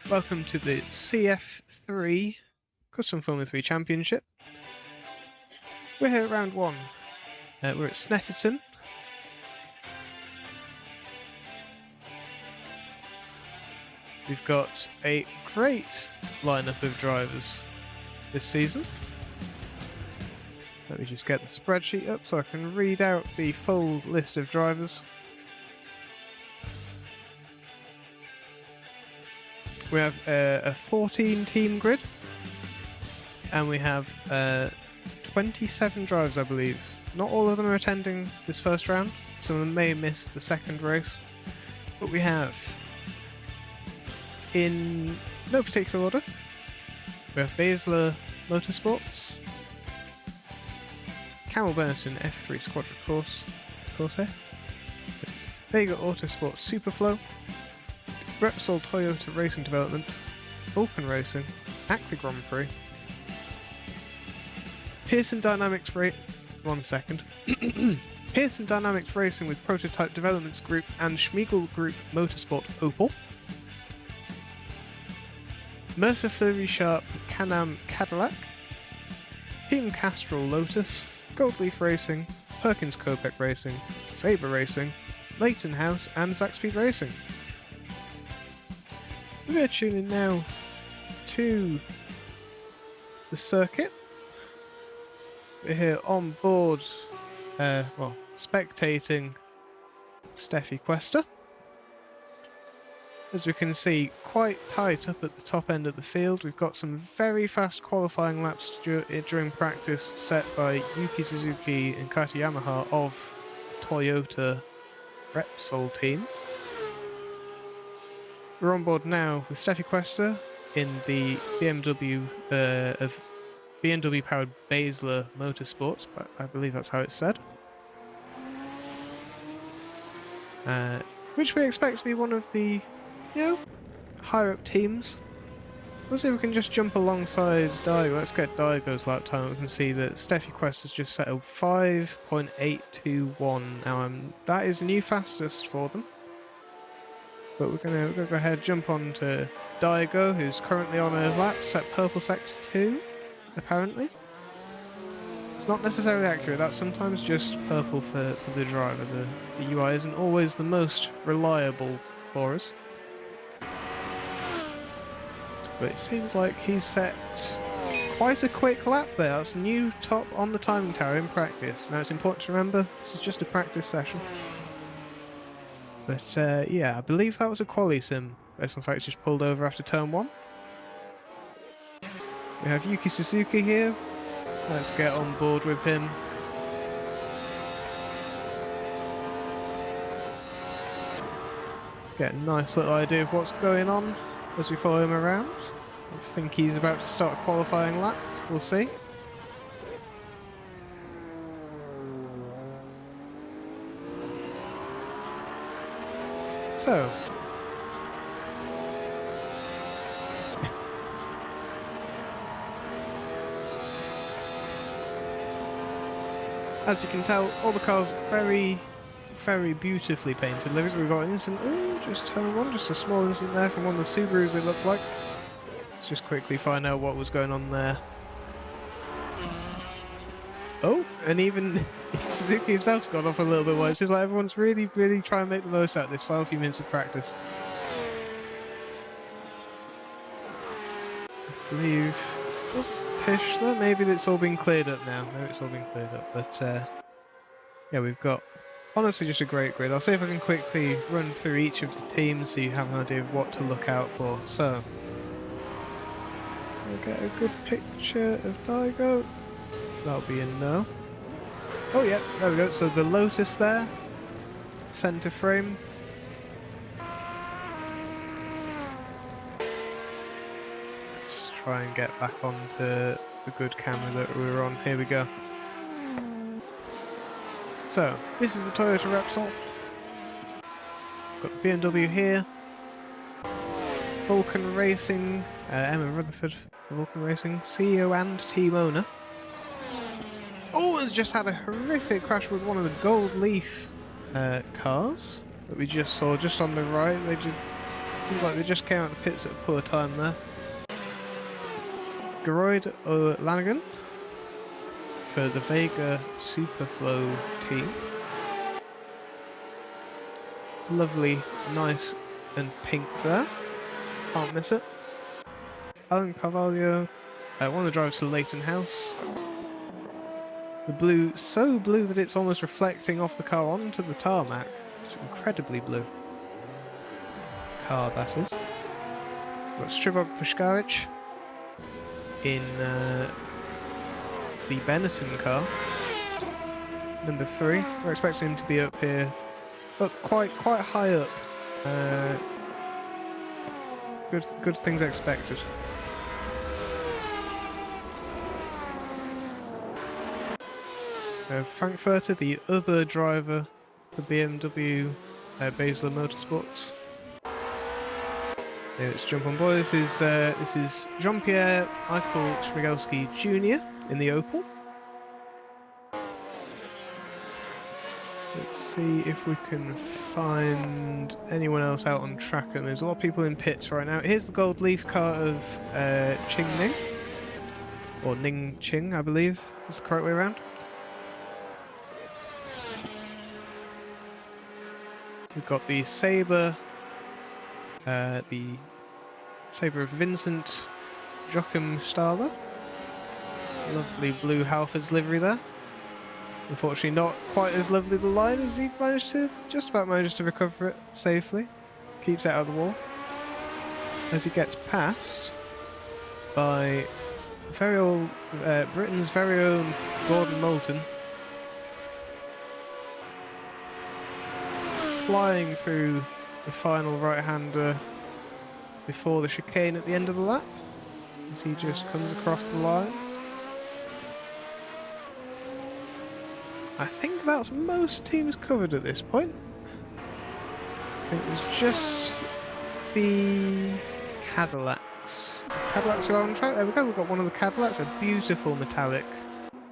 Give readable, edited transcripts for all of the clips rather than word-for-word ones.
Welcome to the CF3 Custom Formula 3 Championship. We're here at round 1. We're at Snetterton. We've got a great lineup of drivers this season. Let me just get the spreadsheet up so I can read out the full list of drivers. We have a 14-team grid, and we have 27 drivers, I believe. Not all of them are attending this first round. Some of them may miss the second race. But we have, in no particular order, we have Basler Motorsports, Camel Benetton F3 Squadron Corsair, Vega Autosport Superflow, Repsol Toyota Racing Development, Vulcan Racing, Acme Grand Prix, Pearson Dynamics Pearson Dynamics Racing with Prototype Developments Group and Schmiegel Group Motorsport Opel, Mercer Fleury Sharp Can-Am Cadillac, Team Castrol Lotus, Goldleaf Racing, Perkins Kopek Racing, Sabre Racing, Leighton House and Zaxpeed Racing. We're going to tune in now to the circuit. We're here on board, spectating Steffi Questa. As we can see, quite tight up at the top end of the field. We've got some very fast qualifying laps during practice set by Yuki Suzuki and Kata Yamaha of the Toyota Repsol team. We're on board now with Steffi Questa in the BMW powered Basler Motorsports, but I believe that's how it's said. Which we expect to be one of the, higher up teams. Let's see if we can just jump alongside Daigo. Let's get Daigo's lap time. We can see that Steffi Questa's just set a 5.821. Now that is a new fastest for them. But we're gonna go ahead and jump on to Daigo, who's currently on a lap set purple sector 2, apparently. It's not necessarily accurate, that's sometimes just purple for the driver. The UI isn't always the most reliable for us. But it seems like he's set quite a quick lap there. That's a new top on the timing tower in practice. Now it's important to remember, this is just a practice session. But yeah, I believe that was a quali sim, based on the fact it's just pulled over after turn 1. We have Yuki Suzuki here. Let's get on board with him. Get a nice little idea of what's going on as we follow him around. I think he's about to start a qualifying lap. We'll see. So, as you can tell, all the cars very, very beautifully painted. We've got an incident, just turn 1, just a small incident there from one of the Subarus it looked like. Let's just quickly find out what was going on there. Oh, and even Suzuki himself's gone off a little bit wide. It seems like everyone's really trying to make the most out of this final few minutes of practice. I believe, was it Tish there? Maybe it's all been cleared up now. Maybe it's all been cleared up. But yeah, we've got honestly just a great grid. I'll see if I can quickly run through each of the teams so you have an idea of what to look out for. So, we'll get a good picture of Daigo. That'll be a no. Oh yeah, there we go. So the Lotus there, centre frame. Let's try and get back onto the good camera that we were on. Here we go. So this is the Toyota Repsol. Got the BMW here. Vulcan Racing, Emma Rutherford for Vulcan Racing, CEO and team owner. Oh, has just had a horrific crash with one of the Gold Leaf cars that we just saw just on the right. They just Seems like they just came out of the pits at a poor time there. Geroid Lanigan for the Vega Superflow team. Lovely, nice and pink there. Can't miss it. Alan Carvalho, one of the drivers to Leighton House. The blue, so blue that it's almost reflecting off the car onto the tarmac. It's incredibly blue. Car, that is. We've got Stribog Pushkaric in the Benetton car. Number 3. We're expecting him to be up here, up quite high up. Good things expected. Frankfurter, the other driver for BMW Basler Motorsports. Let's jump on board. This is Jean-Pierre Michael Shmigelski Jr. in the Opel. Let's see if we can find anyone else out on track. And there's a lot of people in pits right now. Here's the gold leaf car of Ching Ning. Or Ning Ching, I believe is the correct way around. We've got the Sabre, of Vincent Joachim Stahler. Lovely blue Halfords livery there. Unfortunately not quite as lovely the line as he just about managed to recover it safely. Keeps it out of the wall. As he gets passed by Britain's very own Gordon Moulton. Flying through the final right-hander before the chicane at the end of the lap, as he just comes across the line. I think that's most teams covered at this point. I think there's just the Cadillacs. The Cadillacs are on track. There we go, we've got one of the Cadillacs, a beautiful metallic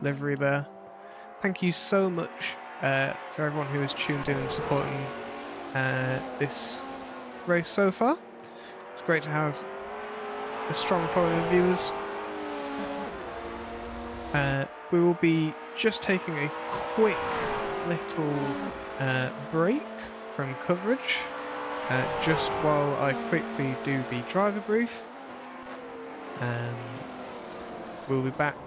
livery there. Thank you so much for everyone who has tuned in and supporting this race so far. It's great to have a strong following of viewers. We will be just taking a quick little break from coverage just while I quickly do the driver brief. We'll be back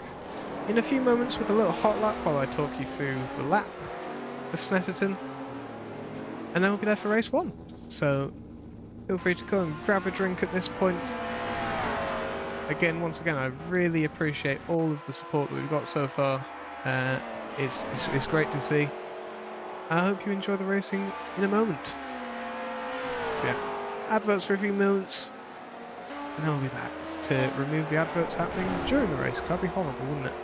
in a few moments with a little hot lap while I talk you through the lap of Snetterton, and then we'll be there for race 1. So feel free to go and grab a drink at this point. Again, once again, I really appreciate all of the support that we've got so far. It's great to see. I hope you enjoy the racing in a moment. So yeah, adverts for a few moments, and then we'll be back to remove the adverts happening during the race, because that'd be horrible, wouldn't it?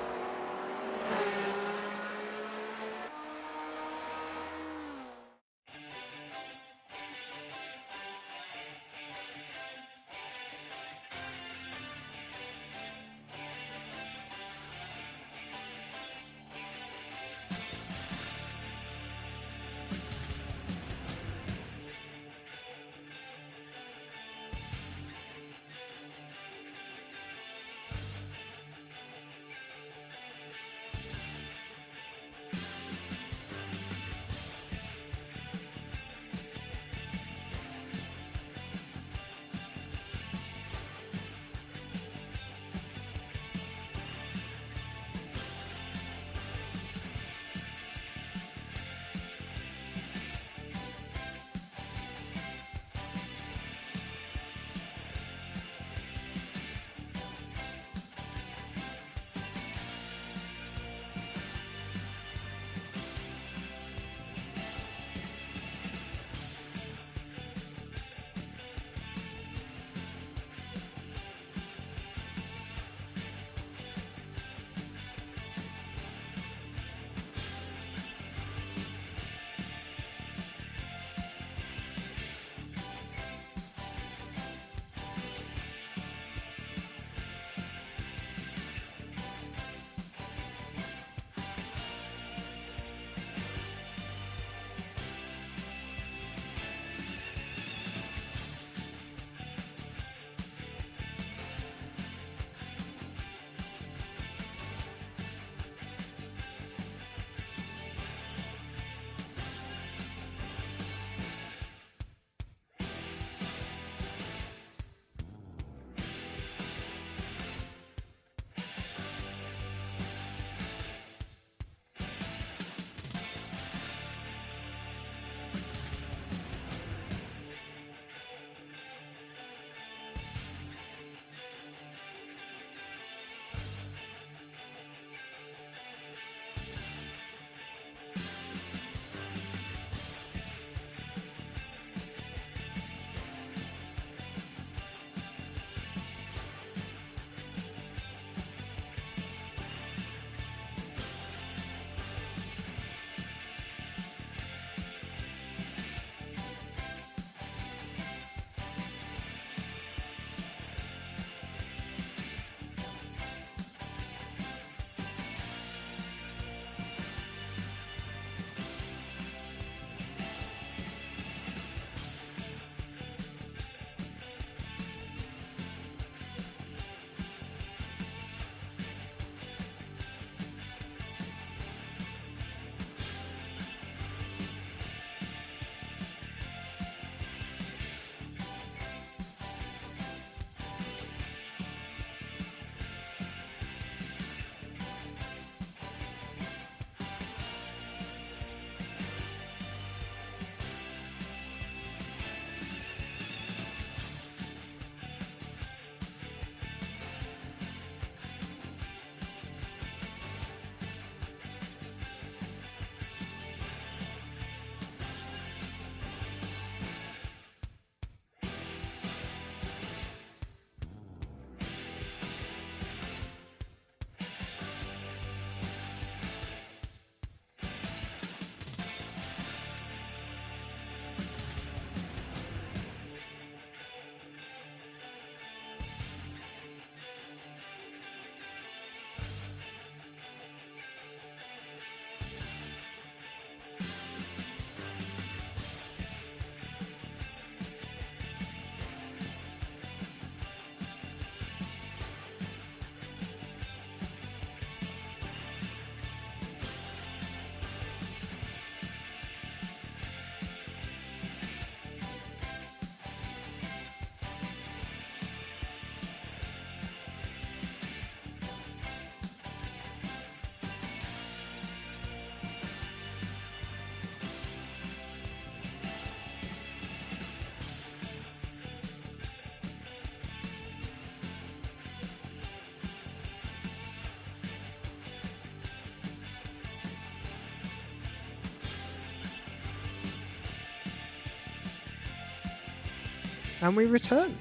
And we returned.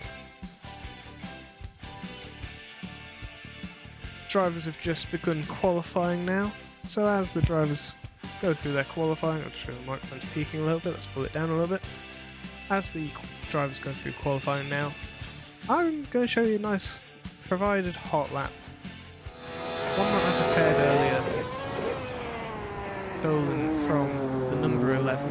Drivers have just begun qualifying now. So as the drivers go through their qualifying, I'll just show the microphone's peaking a little bit, let's pull it down a little bit. As the drivers go through qualifying now, I'm going to show you a nice provided hot lap. One that I prepared earlier, stolen from the number 11.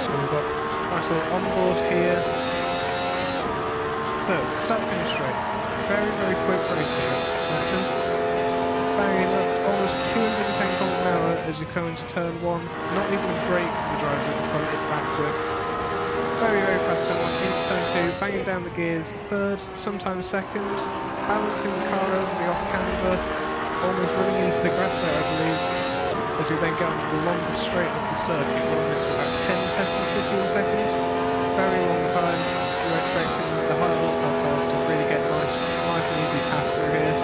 And we've got a nice little onboard here. So, start finish straight. Very, very quick race here at Snetterton. Banging up almost 210 kilometers an hour as we come into turn 1. Not even a brake for the drivers at the front, it's that quick. Very, very fast turn 1 into turn 2, banging down the gears, third, sometimes second, balancing the car over the off-camber, almost running into the grass there, I believe, as we then get onto the longest straight of the circuit. We're on this for about 10 seconds, 15 seconds, very long time. We're expecting the higher horsepower cars to really get nice and easily passed through here.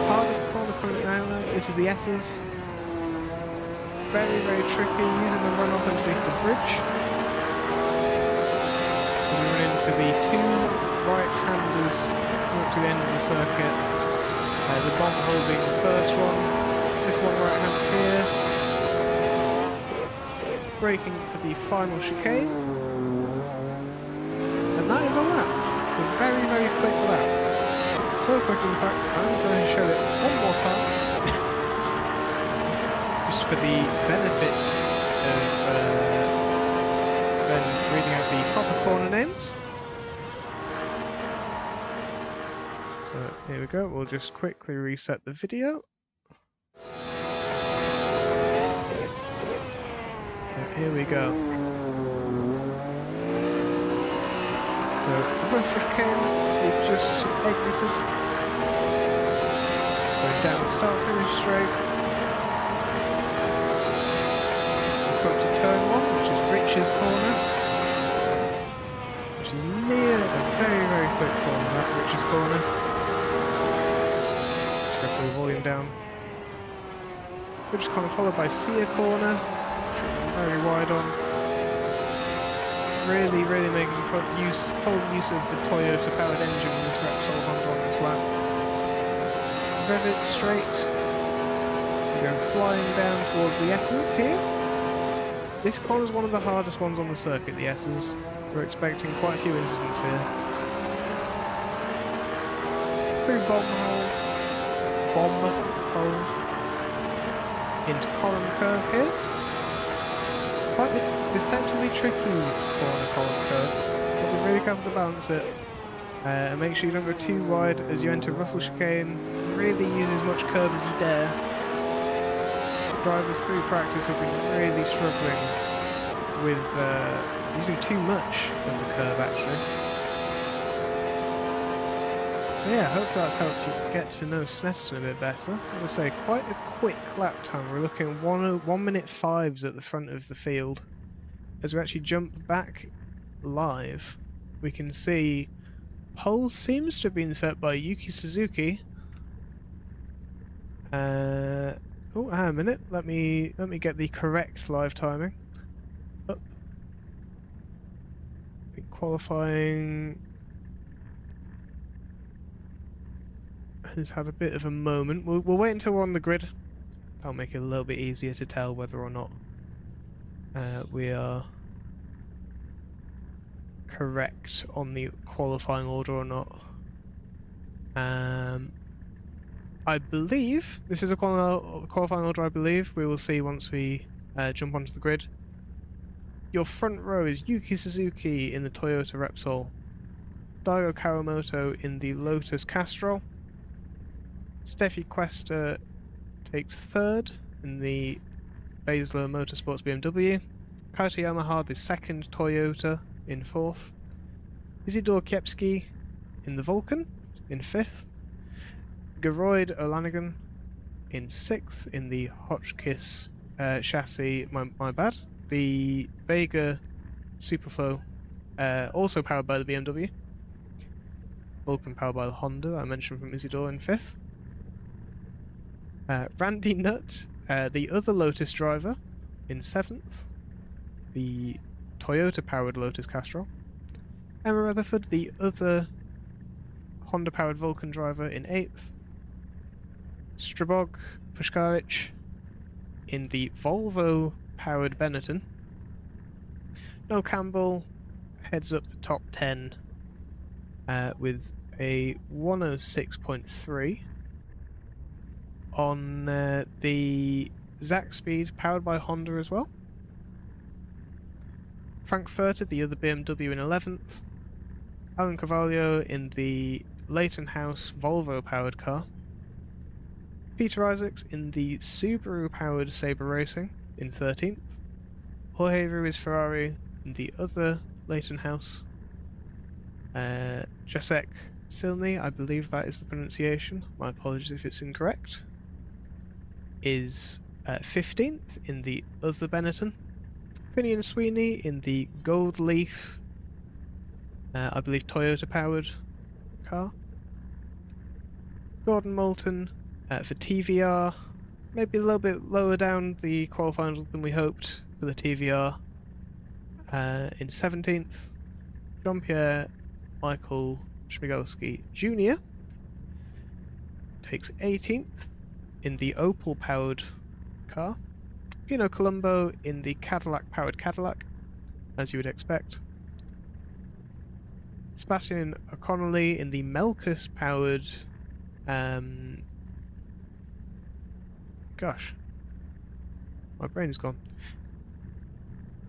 Hardest corner coming now, this is the S's. Very, very tricky, using the runoff underneath the bridge. As we run into the two right-handers coming up to the end of the circuit. The bomb hole being the first one. This long right-hand here. Braking for the final chicane. And that is a lap. It's a very, very quick lap. So quick, in fact, I'm going to show it one more time. Just for the benefit of then reading out the proper corner names. So here we go, we'll just quickly reset the video. And here we go. So the rough chicane we've just exited. Going down the start-finish straight. Up to turn 1, which is Rich's corner, which is near a very, very quick corner, that Rich's corner. Just going to pull the volume down. Rich's corner followed by Sia corner, which we're very wide on. Really, really making full use of the Toyota powered engine in this Repsol Honda on this lap. Rev it straight. We go flying down towards the S's here. This corner is one of the hardest ones on the circuit, the S's. We're expecting quite a few incidents here. Through bomb hole, into column curve here. Quite a deceptively tricky corner column curve. Got to be really careful to balance it. And make sure you don't go too wide as you enter Ruffle chicane. Really use as much curb as you dare. Drivers through practice have been really struggling with using too much of the curb, actually. So yeah, hopefully that's helped you get to know Snetterton a bit better. As I say, quite a quick lap time. We're looking at 1 minute 5s at the front of the field. As we actually jump back live, we can see pole seems to have been set by Yuki Suzuki. Oh, hang on a minute. Let me get the correct live timing. Up. I think qualifying has had a bit of a moment. We'll wait until we're on the grid. That'll make it a little bit easier to tell whether or not we are correct on the qualifying order or not. I believe this is a qualifying order. I believe we will see once we jump onto the grid. Your front row is Yuki Suzuki in the Toyota Repsol, Daigo Kawamoto in the Lotus Castrol, Steffi Questa takes third in the Basler Motorsports BMW, Kaito Yamaha the second Toyota in fourth, Isidor Kiepski in the Vulcan in fifth, Geroyd O'Lanigan in sixth in the Hotchkiss chassis, my bad, the Vega Superflow, also powered by the BMW, Vulcan powered by the Honda that I mentioned from Isidor in fifth, Randy Nutt, the other Lotus driver, in seventh, the Toyota-powered Lotus Castrol. Emma Rutherford, the other Honda-powered Vulcan driver, in 8th. Strabog Pushkarich in the Volvo-powered Benetton. Noel Campbell heads up the top 10 with a 106.3 on the Zack Speed, powered by Honda as well. Frankfurter, the other BMW, in 11th. Alan Carvalho in the Leighton House Volvo-powered car. Peter Isaacs in the Subaru-powered Sabre Racing in 13th. Jorge Ruiz Ferrari in the other Leighton House. Jacek Silny, I believe that is the pronunciation, my apologies if it's incorrect, is 15th in the other Benetton. Finian Sweeney in the Gold Leaf, I believe Toyota-powered car. Gordon Moulton for TVR, maybe a little bit lower down the qualifying than we hoped for the TVR, in 17th. Jean-Pierre Michael Schmigalski Jr. takes 18th in the Opel-powered car. Pino Colombo in the Cadillac-powered Cadillac, as you would expect. Sebastian O'Connolly in the Melkus-powered... gosh. My brain is gone.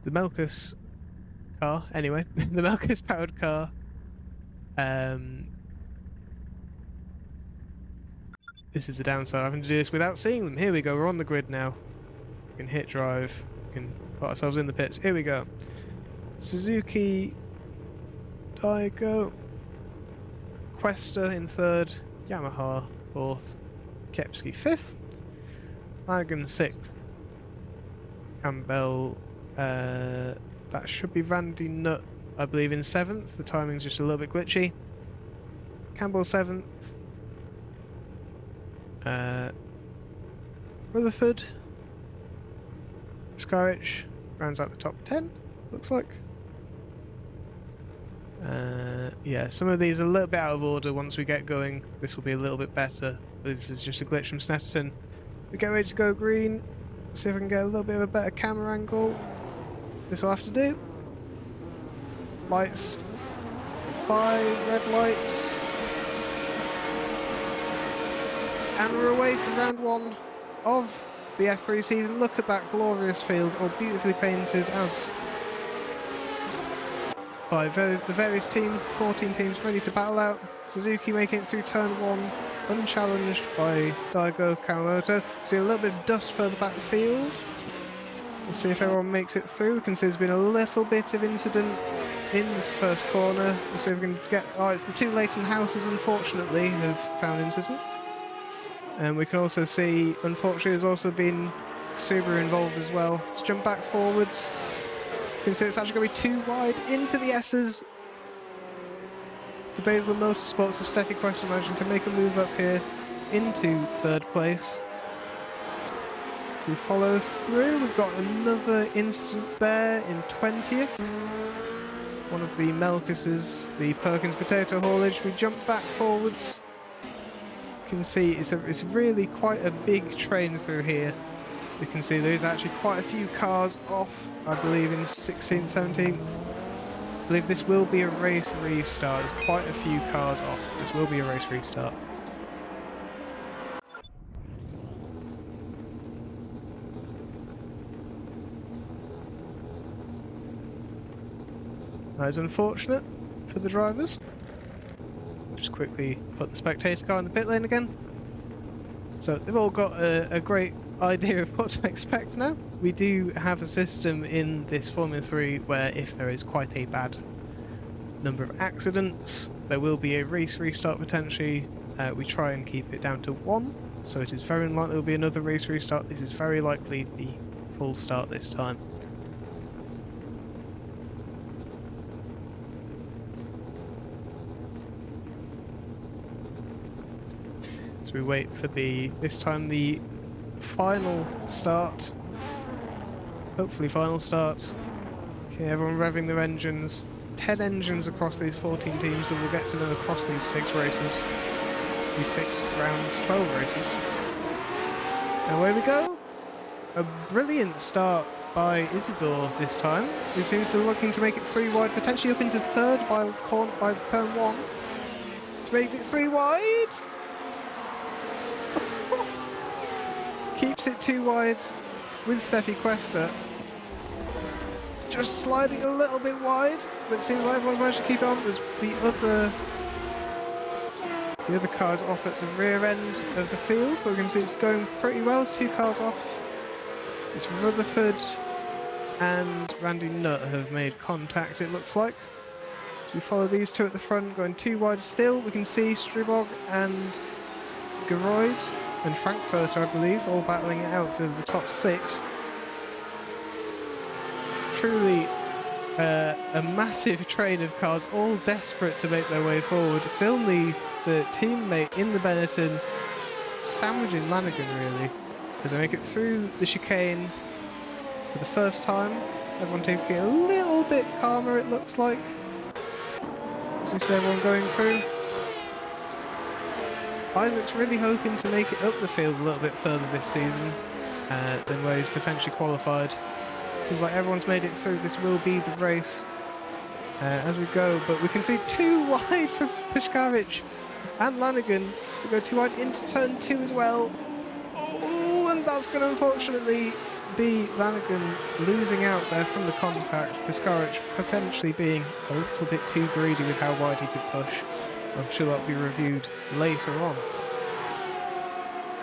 The Melkus car, anyway. The Melkus-powered car. This is the downside of having to do this without seeing them. Here we go, we're on the grid now. We can hit drive. We can put ourselves in the pits. Here we go. Suzuki Daigo. Questa in 3rd. Yamaha 4th. Kepski 5th. Flanagan 6th. Campbell, that should be Randy Nutt, I believe, in 7th. The timing's just a little bit glitchy. Campbell 7th. Rutherford. Scarich rounds out the top 10, looks like. Yeah, some of these are a little bit out of order. Once we get going, this will be a little bit better. This is just a glitch from Snetterton. We get ready to go green. See if I can get a little bit of a better camera angle. This will have to do. Lights. 5 red lights. And we're away from round 1 of the F3 season. Look at that glorious field, all beautifully painted as by the various teams, the 14 teams ready to battle out. Suzuki making it through turn 1, unchallenged by Daigo Kawamoto. See a little bit of dust further back the field. We'll see if everyone makes it through. We can see there's been a little bit of incident in this first corner. We'll see if we can get... Oh, it's the 2 Leighton houses, unfortunately, have found incident. And we can also see, unfortunately, there's also been Subaru involved as well. Let's jump back forwards. You can see it's actually going to be too wide into the S's. The Basel Motorsports of Steffi Quest managing to make a move up here into 3rd place. We follow through. We've got another incident there in 20th. One of the Melkuses, the Perkins potato haulage. We jump back forwards. You can see it's really quite a big train through here. You can see there's actually quite a few cars off, I believe in 16th, 17th. I believe this will be a race restart. There's quite a few cars off. This will be a race restart. That is unfortunate for the drivers. Just quickly put the spectator car in the pit lane again. So they've all got a great idea of what to expect now. We do have a system in this Formula 3 where if there is quite a bad number of accidents, there will be a race restart potentially. We try and keep it down to 1, so it is very unlikely there will be another race restart. This is very likely the full start this time. So we wait for this time the final start. Hopefully final start. Okay, everyone revving their engines. 10 engines across these 14 teams that we'll get to know across these 6 races. These 6 rounds, 12 races. And away we go. A brilliant start by Isidore this time, who seems to be looking to make it 3 wide, potentially up into 3rd by turn 1. It's made it 3 wide. Keeps it 2 wide with Steffi Questa. Just sliding a little bit wide, but it seems like everyone's managed to keep it on. There's the other cars off at the rear end of the field, but we can see it's going pretty well. It's 2 cars off. It's Rutherford and Randy Nutt have made contact, it looks like. So we follow these 2 at the front, going 2 wide still. We can see Stribog and Geroyd and Frankfurter, I believe, all battling it out for the top 6. Truly a massive train of cars, all desperate to make their way forward. Silney, the teammate in the Benetton, sandwiching Lanigan really, as they make it through the chicane for the first time. Everyone taking it a little bit calmer, it looks like, as we see everyone going through. Isaac's really hoping to make it up the field a little bit further this season than where he's potentially qualified. Seems like everyone's made it through. This will be the race as we go, but we can see 2 wide from Pashkavich and Lanigan. We go 2 wide into turn 2 as well. Oh, and that's going to unfortunately be Lanigan losing out there from the contact. Pashkavich potentially being a little bit too greedy with how wide he could push. I'm sure that'll be reviewed later on.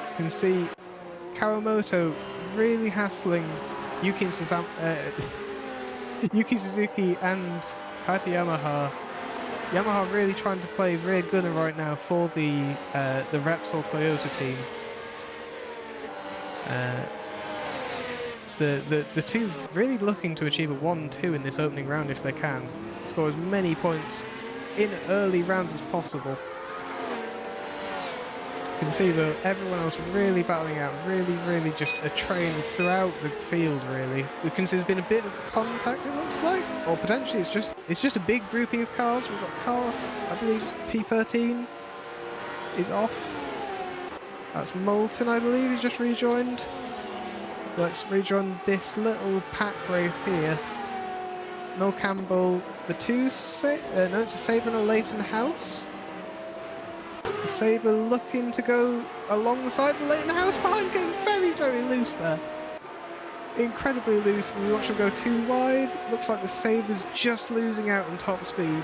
You can see Kawamoto really hassling Yuki Suzuki and Kata Yamaha. Yamaha really trying to play rear gunner right now for the Repsol Toyota team. The 2 really looking to achieve a 1-2 in this opening round if they can. Score as many points in early rounds as possible. You can see though everyone else really battling out, really just a train throughout the field really. We can see there's been a bit of contact it looks like, or potentially it's just a big grouping of cars. We've got a car off, I believe it's P13 is off. That's Moulton, I believe, he's just rejoined. Let's rejoin this little pack race here. Noel Campbell, the 2 no, it's a Sabre and a Leighton House. The Sabre looking to go alongside the Leighton House behind, getting very loose there. Incredibly loose, and we watch them go 2 wide. Looks like the Sabre's just losing out in top speed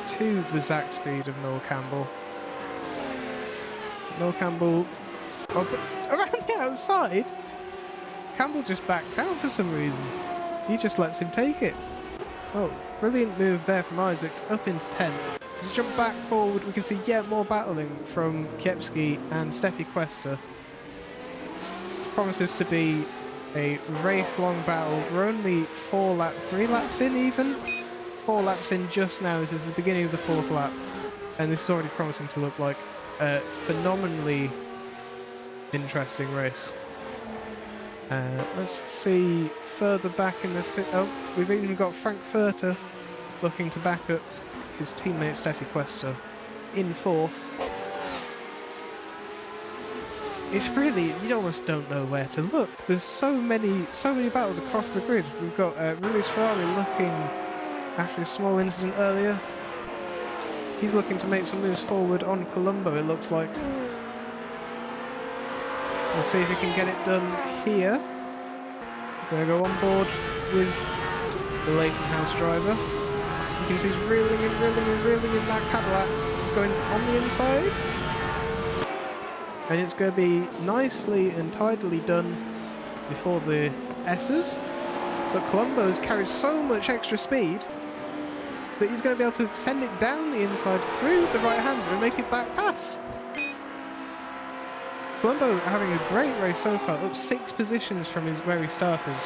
to the Zach speed of Noel Campbell. Noel Campbell around the outside. Campbell just backs out for some reason. He just lets him take it. Well, brilliant move there from Isaacs, up into 10th. As we jump back forward, we can see yet more battling from Kiepski and Steffi Questa. This promises to be a race-long battle. We're only 3 laps in even. 4 laps in just now. This is the beginning of the 4th lap. And this is already promising to look like a phenomenally interesting race. Let's see further back in the oh, we've even got Frankfurter looking to back up his teammate Steffi Questa in 4th. It's really, you almost don't know where to look. There's so many battles across the grid. We've got Ruiz Ferrari looking after a small incident earlier. He's looking to make some moves forward on Colombo, it looks like. We'll see if he can get it done here. Gonna go on board with the Leighton House driver. You can see he's reeling in that Cadillac. It's going on the inside. And it's going to be nicely and tidily done before the S's. But Colombo's carried so much extra speed that he's going to be able to send it down the inside through the right-hander and make it back past. Colombo having a great race so far, up 6 positions from where he started.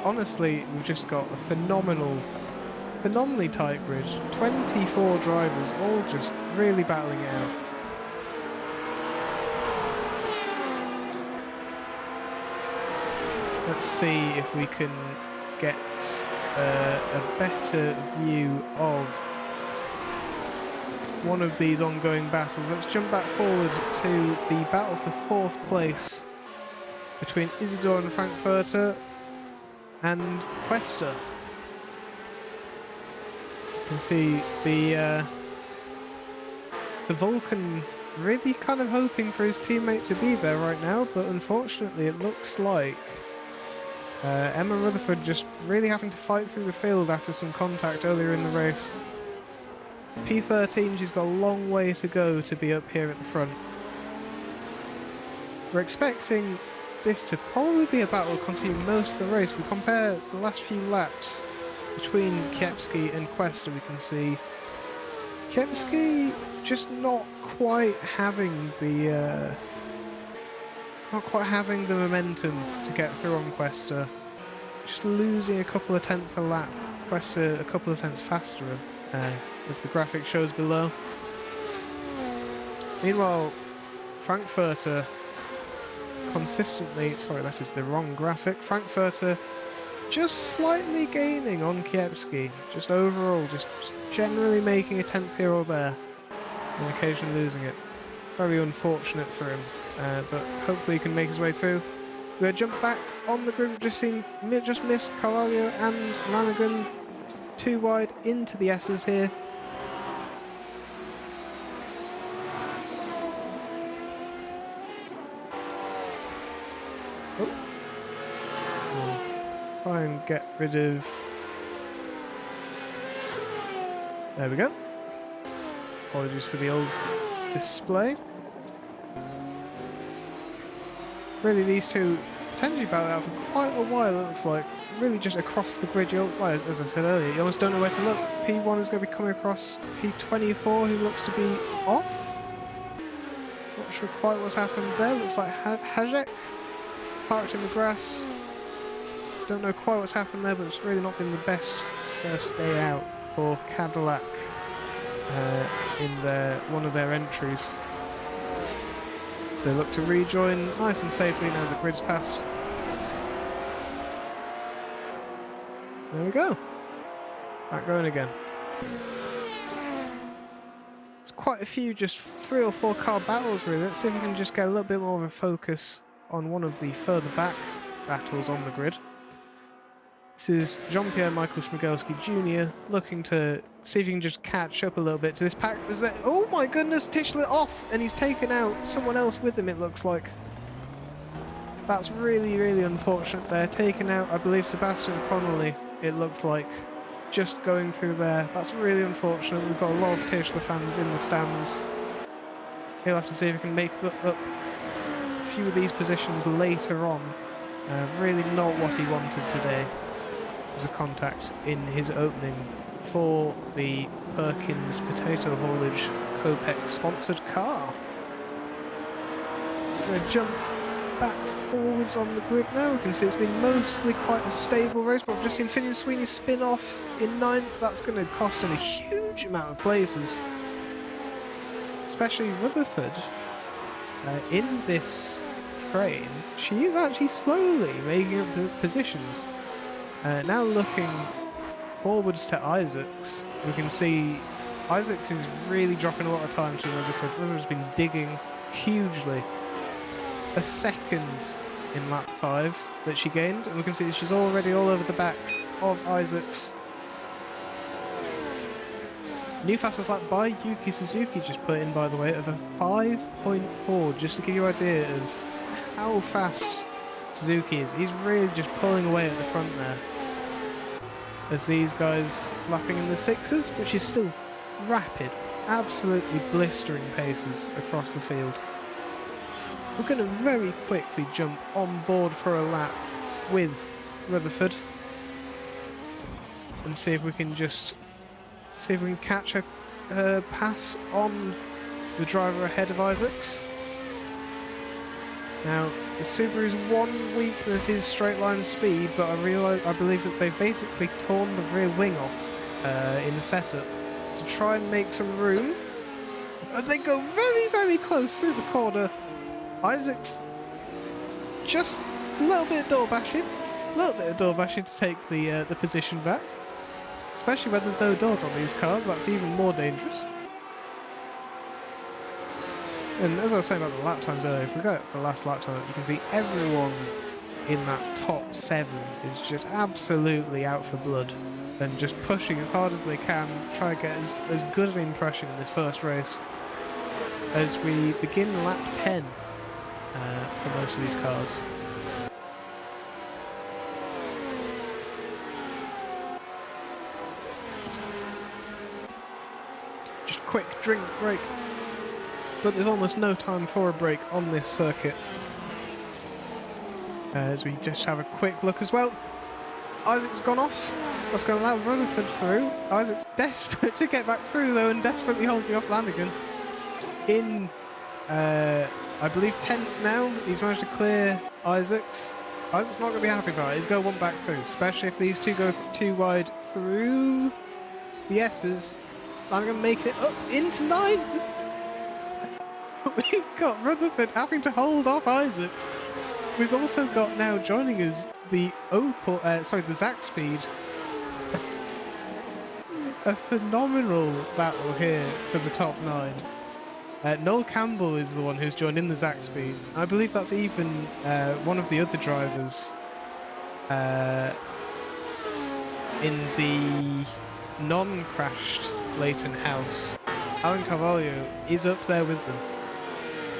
Honestly, we've just got a phenomenally tight grid. 24 drivers, all just really battling it out. Let's see if we can get a better view of one of these ongoing battles. Let's jump back forward to the battle for 4th place between Isidore and Frankfurter and Questa. You can see the Vulcan really kind of hoping for his teammate to be there right now, but unfortunately it looks like Emma Rutherford just really having to fight through the field after some contact earlier in the race. P13, she's got a long way to go to be up here at the front. We're expecting this to probably be a battle continue most of the race. We compare the last few laps between Kiepski and Questa, we can see Kiepski just not quite having the momentum to get through on Questa. Just losing a couple of tenths a lap. Questa a couple of tenths faster, as the graphic shows below. Meanwhile, Frankfurter consistently, sorry, that is the wrong graphic. Frankfurter just slightly gaining on Kiepski. Just overall, just generally making a tenth here or there, and occasionally losing it. Very unfortunate for him, but hopefully he can make his way through. We're going to jump back on the grid. We've just missed Carvalho and Lanigan. Too wide into the S's here. Oh. We'll try and get rid of... There we go. Apologies for the old display. Really, these two potentially battle out for quite a while, it looks like. Really just across the grid. Well, as I said earlier, you almost don't know where to look. P1 is going to be coming across P24, who looks to be off. Not sure quite what's happened there. Looks like Hajek parked in the grass. Don't know quite what's happened there, but it's really not been the best first day out for Cadillac in one of their entries. So they look to rejoin nice and safely now the grid's passed. There we go. Back going again. It's quite a few, just 3 or 4 car battles really. Let's see if we can just get a little bit more of a focus on one of the further back battles on the grid. This is Jean-Pierre Michael Schmigelski Jr. looking to see if he can just catch up a little bit to this pack. Oh my goodness, Tischler off, and he's taken out someone else with him, it looks like. That's really, really unfortunate there. Taken out, I believe, Sebastian Connolly, it looked like, just going through there. That's really unfortunate. We've got a lot of Tischler fans in the stands. He'll have to see if he can make up a few of these positions later on. Really not what he wanted today. As a contact in his opening for the Perkins Potato Haulage Copec sponsored car. We're going to jump back forwards on the grid now. We can see it's been mostly quite a stable race, but I've just seen Finian Sweeney spin off in 9th. That's going to cost him a huge amount of places. Especially Rutherford. In this train, she is actually slowly making up positions. Now looking forwards to Isaacs, we can see Isaacs is really dropping a lot of time to Rutherford. Rutherford's been digging hugely. A second in lap 5 that she gained, and we can see that she's already all over the back of Isaacs. New fastest lap by Yuki Suzuki just put in, by the way, of a 5.4, just to give you an idea of how fast Suzuki is. He's really just pulling away at the front there. As these guys lapping in the 6s, which is still rapid, absolutely blistering paces across the field. We're going to very quickly jump on board for a lap with Rutherford and see if we can catch a pass on the driver ahead of Isaacs. Now, the Subaru's one weakness is straight line speed, but I believe that they've basically torn the rear wing off in the setup to try and make some room. And they go very, very close through the corner. Isaacs just a little bit of door bashing, A little bit of door bashing to take the position back. Especially when there's no doors on these cars, that's even more dangerous. And as I was saying about the lap times earlier, if we go at the last lap time, you can see everyone in that top 7 is just absolutely out for blood and just pushing as hard as they can, try to get as good an impression in this first race as we begin lap 10 for most of these cars. Just a quick drink break. But there's almost no time for a break on this circuit. As we just have a quick look as well. Isaac's gone off. That's going to allow Rutherford through. Isaac's desperate to get back through though and desperately holding off Lanigan. In, I believe 10th now. He's managed to clear Isaac's. Isaac's not going to be happy about it. He's going one back through, especially if these two go too wide through the S's. Lanigan making it up into 9th. We've got Rutherford having to hold off Isaacs. We've also got now joining us the the Zach Speed. A phenomenal battle here for the top 9. Noel Campbell is the one who's joined in the Zach Speed. I believe that's even one of the other drivers in the non-crashed Leighton House. Alan Carvalho is up there with them.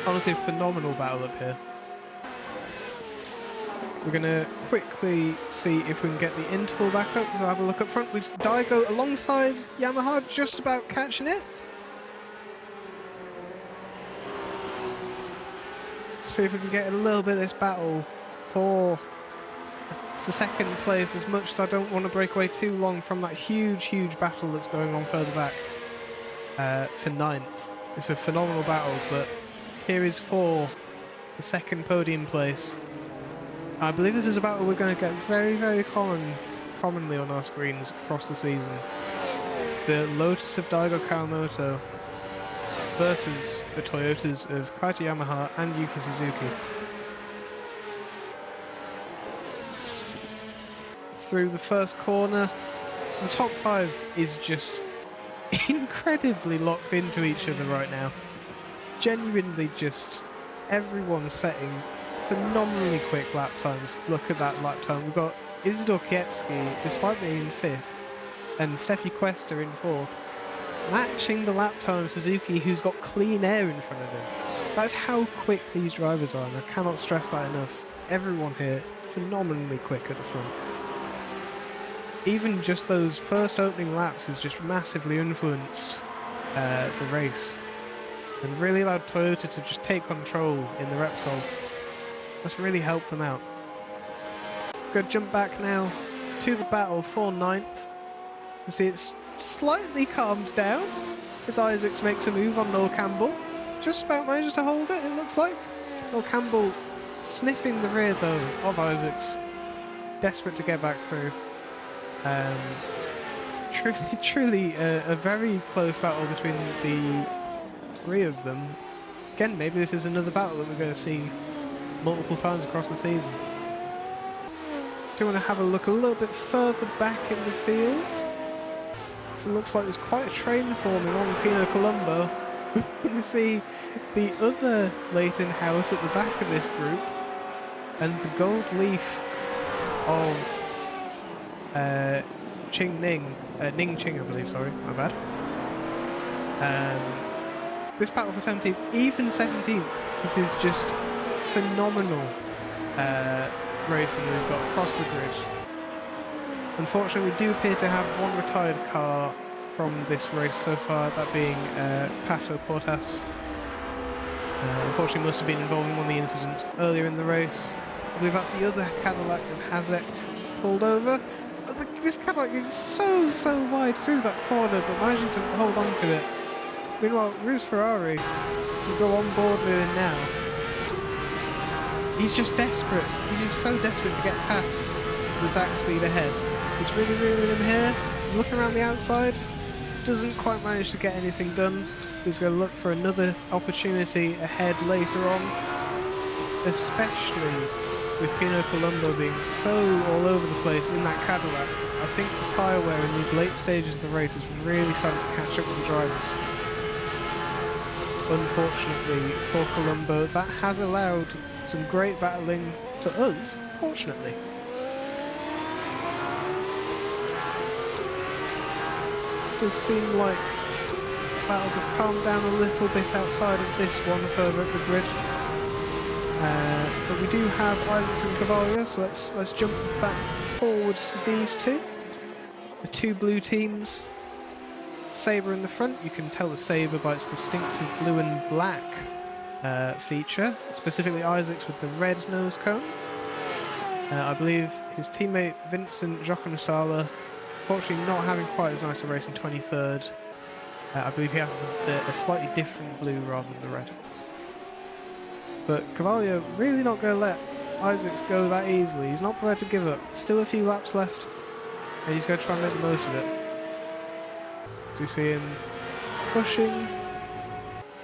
Honestly, a phenomenal battle up here. We're going to quickly see if we can get the interval back up. We'll have a look up front. With Daigo alongside Yamaha, just about catching it. See if we can get a little bit of this battle for the second place, as much as I don't want to break away too long from that huge, huge battle that's going on further back for 9th. It's a phenomenal battle, but here is for the second podium place. I believe this is a battle we're going to get very, very commonly on our screens across the season. The Lotus of Daigo Kawamoto versus the Toyotas of Kaito Yamaha and Yuki Suzuki. Through the first corner, the top 5 is just incredibly locked into each other right now. Genuinely just everyone setting phenomenally quick lap times. Look at that lap time. We've got Isidor Kiepski, despite being in 5th, and Steffi Cuesta in 4th, matching the lap time of Suzuki, who's got clean air in front of him. That's how quick these drivers are, and I cannot stress that enough. Everyone here phenomenally quick at the front. Even just those first opening laps has just massively influenced the race and really allowed Toyota to just take control in the Repsol. That's really helped them out. Go jump back now to the battle for 9th. You see it's slightly calmed down as Isaacs makes a move on Noel Campbell. Just about manages to hold it, it looks like. Noel Campbell sniffing the rear though of Isaacs. Desperate to get back through. Truly a very close battle between the 3 of them. Again, maybe this is another battle that we're going to see multiple times across the season. Do want to have a look a little bit further back in the field. So it looks like there's quite a train forming on Pino Colombo. We can see the other Leighton House at the back of this group, and the gold leaf of Ning Ching, I believe, sorry, my bad. This battle for 17th, even 17th, this is just phenomenal racing we've got across the grid. Unfortunately, we do appear to have one retired car from this race so far, that being Pato Portas. Unfortunately, must have been involved in one of the incidents earlier in the race. I believe that's the other Cadillac of Hazek pulled over. This Cadillac is so wide through that corner, but managing to hold on to it. Meanwhile, Riz Ferrari, to go on board with him now. He's just desperate. He's just so desperate to get past the Zach Speed ahead. He's really him here. He's looking around the outside. Doesn't quite manage to get anything done. He's going to look for another opportunity ahead later on. Especially with Pino Colombo being so all over the place in that Cadillac, I think the tyre wear in these late stages of the race is really starting to catch up with the drivers. Unfortunately for Colombo, that has allowed some great battling to us, fortunately. It does seem like battles have calmed down a little bit outside of this one further up the grid. But we do have Isaacs and Cavalia, so let's jump back forwards to these two. The two blue teams. Sabre in the front, you can tell the Sabre by its distinctive blue and black feature, specifically Isaacs with the red nose cone. I believe his teammate Vincent Joconostala, fortunately not having quite as nice a race in 23rd. I believe he has a slightly different blue rather than the red. But Cavalia really not going to let Isaacs go that easily. He's not prepared to give up. Still a few laps left, and he's going to try and make the most of it. So we see him pushing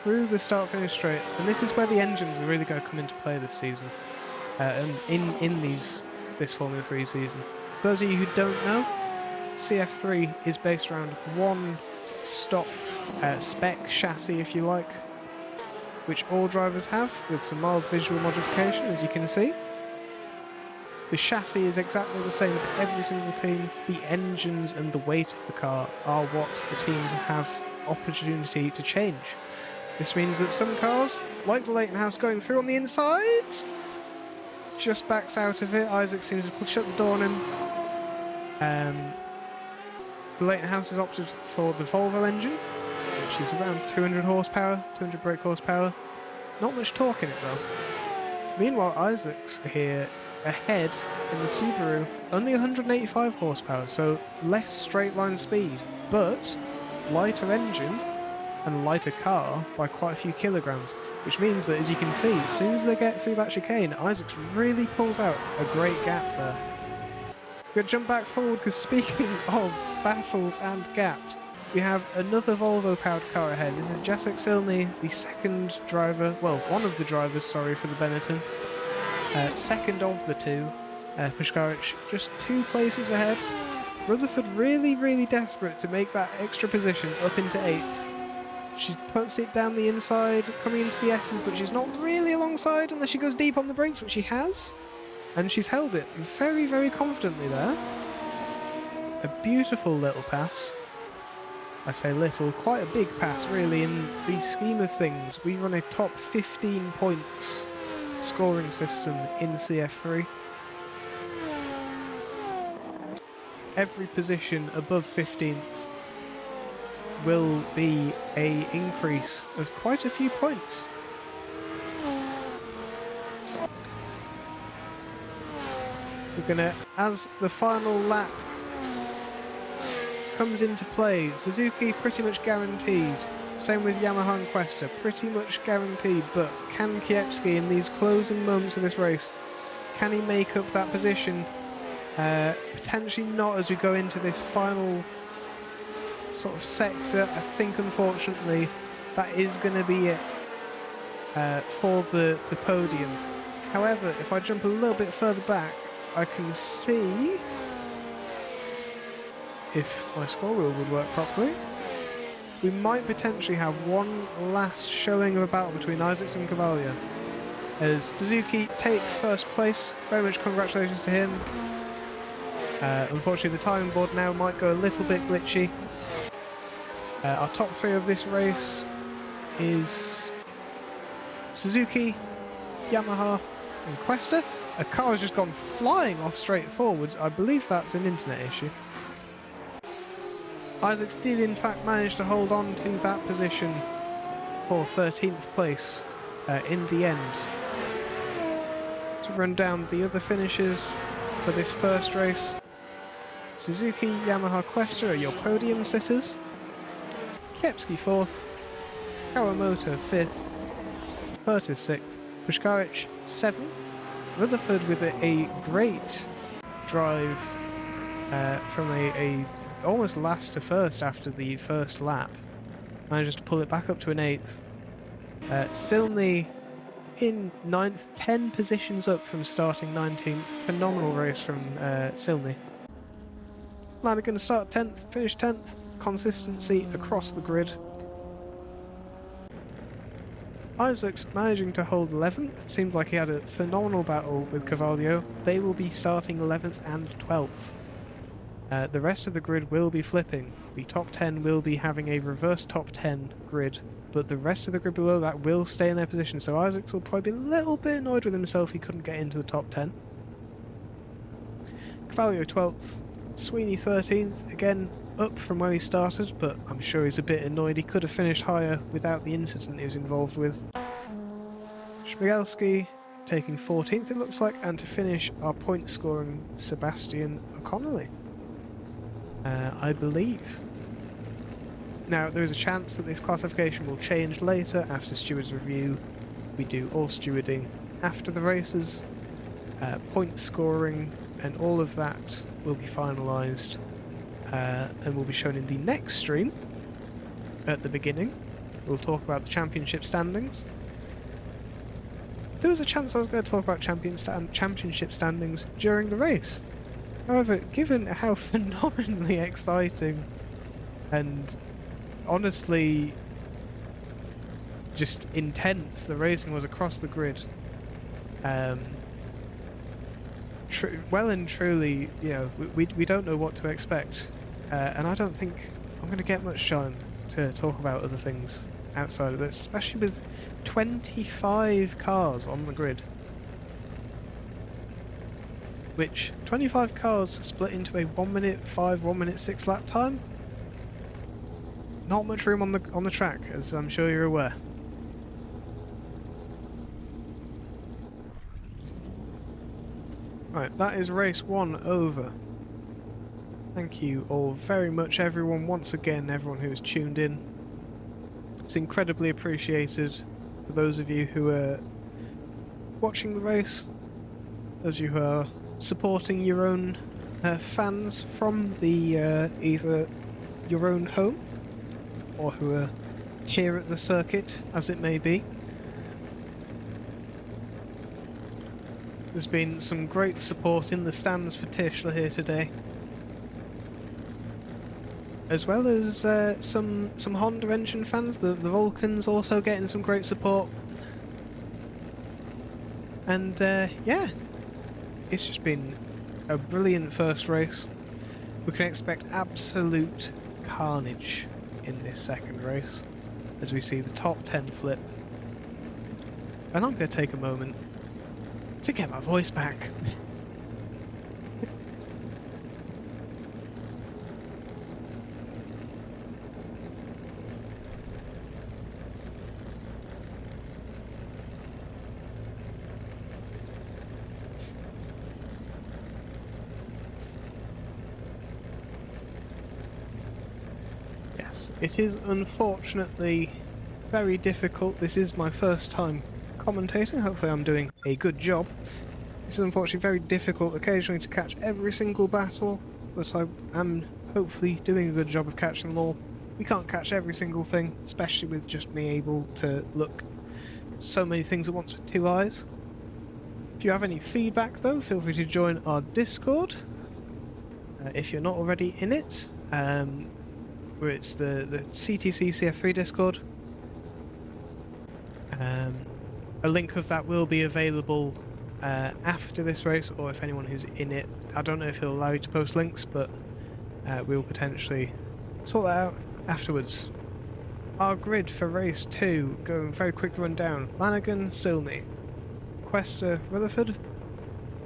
through the start-finish straight, and this is where the engines are really going to come into play this season, and in this Formula 3 season. For those of you who don't know, CF3 is based around one stock spec chassis, if you like, which all drivers have, with some mild visual modification, as you can see. The chassis is exactly the same for every single team. The engines and the weight of the car are what the teams have opportunity to change. This means that some cars, like the Leighton House going through on the inside, just backs out of it. Isaac seems to shut the door on him. The Leighton House has opted for the Volvo engine, which is around 200 horsepower, 200 brake horsepower. Not much torque in it though. Meanwhile, Isaac's here ahead in the Subaru, only 185 horsepower, so less straight line speed, but lighter engine and lighter car by quite a few kilograms, which means that, as you can see, as soon as they get through that chicane, Isaacs really pulls out a great gap there. We're going to jump back forward because, speaking of battles and gaps, we have another Volvo-powered car ahead. This is Jacek Silny, the second driver, well, one of the drivers, sorry, for the Benetton. Second of the two. Pascani just 2 places ahead. Rutherford really desperate to make that extra position up into 8th. She puts it down the inside, coming into the S's, but she's not really alongside unless she goes deep on the brakes, which she has. And she's held it very confidently there. A beautiful little pass. I say little, quite a big pass really in the scheme of things. We run a top 15 points scoring system in CF3. Every position above 15th will be an increase of quite a few points. We're gonna, as the final lap comes into play, Suzuki pretty much guaranteed. Same with Yamaha and Questa, pretty much guaranteed, but can Kiepski in these closing moments of this race, can he make up that position? Potentially not as we go into this final sort of sector. I think unfortunately that is going to be it for the podium. However, if I jump a little bit further back, I can see, if my score wheel would work properly, we might potentially have one last showing of a battle between Isaacs and Cavalia. As Suzuki takes first place, very much congratulations to him. Unfortunately the timing board now might go a little bit glitchy. Our top 3 of this race is Suzuki, Yamaha and Questa. A car has just gone flying off straight forwards. I believe that's an internet issue. Isaacs did in fact manage to hold on to that position for 13th place in the end. To run down the other finishes for this first race. Suzuki, Yamaha, Questa are your podium sitters. Kiepski 4th, Kawamoto 5th, Pertis 6th, Pushkaric 7th, Rutherford with a great drive from a almost last to first after the first lap. Manages to pull it back up to an 8th. Silny in 9th, 10 positions up from starting 19th. Phenomenal race from Silney. Lanigan start 10th, finish 10th. Consistency across the grid. Isaac's managing to hold 11th. Seems like he had a phenomenal battle with Carvalho. They will be starting 11th and 12th. The rest of the grid will be flipping. The top 10 will be having a reverse top 10 grid, but the rest of the grid below that will stay in their position, so Isaacs will probably be a little bit annoyed with himself he couldn't get into the top 10. Carvalho 12th, Sweeney 13th, again up from where he started, but I'm sure he's a bit annoyed. He could have finished higher without the incident he was involved with. Shmigelski taking 14th, it looks like, and to finish our point scoring Sebastian O'Connelly, I believe. Now, there is a chance that this classification will change later after Stewards' review. We do all stewarding after the races. Point scoring and all of that will be finalised and will be shown in the next stream at the beginning. We'll talk about the championship standings. There was a chance I was going to talk about championship standings during the race. However, given how phenomenally exciting and honestly just intense the racing was across the grid, well and truly, you know, we don't know what to expect, and I don't think I'm going to get much time to talk about other things outside of this, especially with 25 cars on the grid. Which 25 cars split into a 1 minute 5, 1 minute 6 lap time. Not much room on the track, as I'm sure you're aware. Right, that is race 1 over. Thank you all very much, everyone. Once again, everyone who's tuned in. It's incredibly appreciated for those of you who are watching the race, those of you who are supporting your own fans from the either your own home or who are here at the circuit, as it may be. There's been some great support in the stands for Tischler here today, as well as some Honda engine fans. The Vulcans also getting some great support, and yeah, it's just been a brilliant first race. We can expect absolute carnage in this second race as we see the top 10 flip. And I'm going to take a moment to get my voice back. Yes, it is unfortunately very difficult. This is my first time commentating. Hopefully I'm doing a good job. It's unfortunately very difficult occasionally to catch every single battle, but I am hopefully doing a good job of catching them all. We can't catch every single thing, especially with just me able to look at so many things at once with 2 eyes. If you have any feedback though, feel free to join our Discord if you're not already in it, where it's the CTC CF3 Discord. A link of that will be available after this race, or if anyone who's in it, I don't know if he'll allow you to post links, but we'll potentially sort that out afterwards. Our grid for race 2, going very quick rundown: Lanigan, Silney, Questa, Rutherford,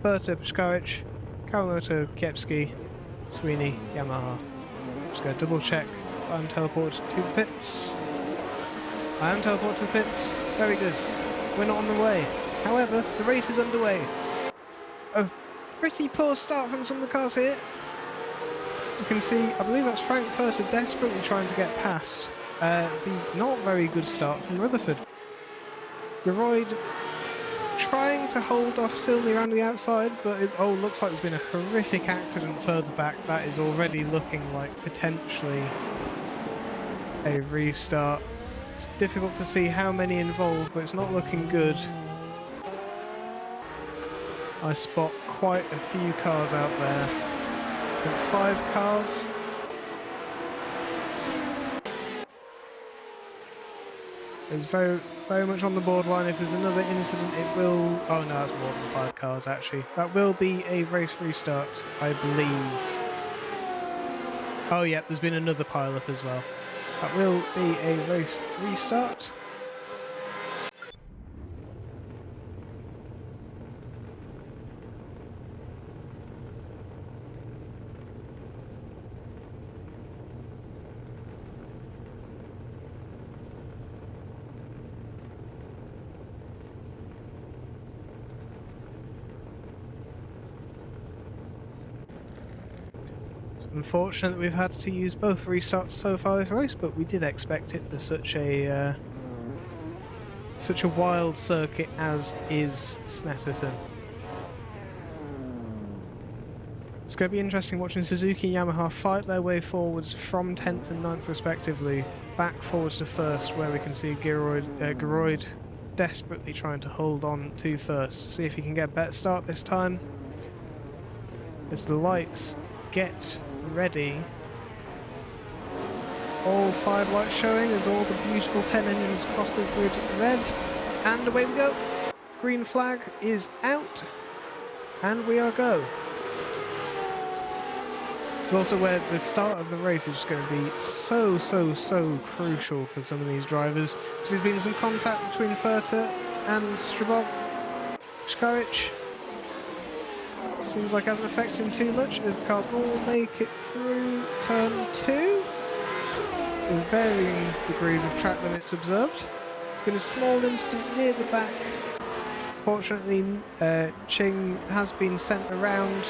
Berta, Pashkarich, Kawamoto, Kiepski, Sweeney, Yamaha. Just going to double check I'm teleported to the pits. I am teleported to the pits. Very good. We're not on the way. However, the race is underway. A pretty poor start from some of the cars here. You can see, I believe that's Frankfurter desperately trying to get past. The not very good start from Rutherford. Geroyd trying to hold off Silney around the outside, but it looks like there's been a horrific accident further back. That is already looking like potentially a restart. It's difficult to see how many involved, but it's not looking good. I spot quite a few cars out there. I think 5 cars. It's very, very much on the borderline. If there's another incident, it will... Oh no, that's more than 5 cars actually. That will be a race restart, I believe. Oh yeah, there's been another pile-up as well. That will be a race restart. It's unfortunate that we've had to use both restarts so far this race, but we did expect it for such a wild circuit as is Snetterton. It's going to be interesting watching Suzuki and Yamaha fight their way forwards from 10th and 9th respectively, back forwards to 1st, where we can see Geroid desperately trying to hold on to 1st. See if he can get a better start this time. As the lights get ready. All 5 lights showing as all the beautiful 10 engines across the grid rev. And away we go. Green flag is out. And we are go. It's also where the start of the race is just going to be so crucial for some of these drivers. There's been some contact between Furter and Strabog. Skaric. Seems like it hasn't affected him too much as the cars all make it through turn 2 with varying degrees of track limits observed. There's been a small incident near the back. Fortunately, Ching has been sent around.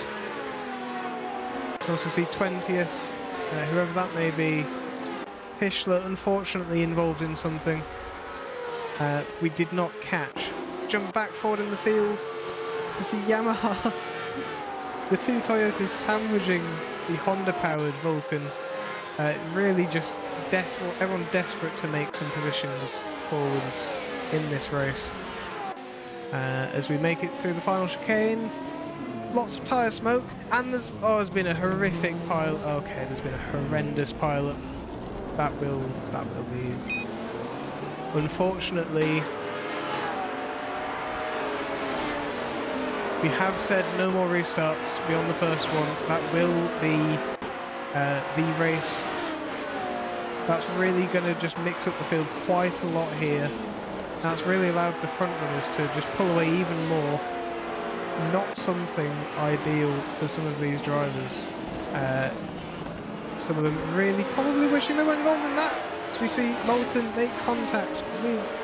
You can also see 20th, whoever that may be. Tischler, unfortunately, involved in something we did not catch. Jump back forward in the field. You see Yamaha. The 2 Toyotas sandwiching the Honda-powered Vulcan. Really just everyone desperate to make some positions forwards in this race. As we make it through the final chicane, lots of tyre smoke, and there's been a horrific pile. Okay, there's been a horrendous pile-up. That will be. Unfortunately, we have said no more restarts beyond the first one. That will be the race. That's really going to just mix up the field quite a lot here. That's really allowed the front runners to just pull away even more. Not something ideal for some of these drivers. Some of them really probably wishing they weren't involved in that. So we see Moulton make contact with,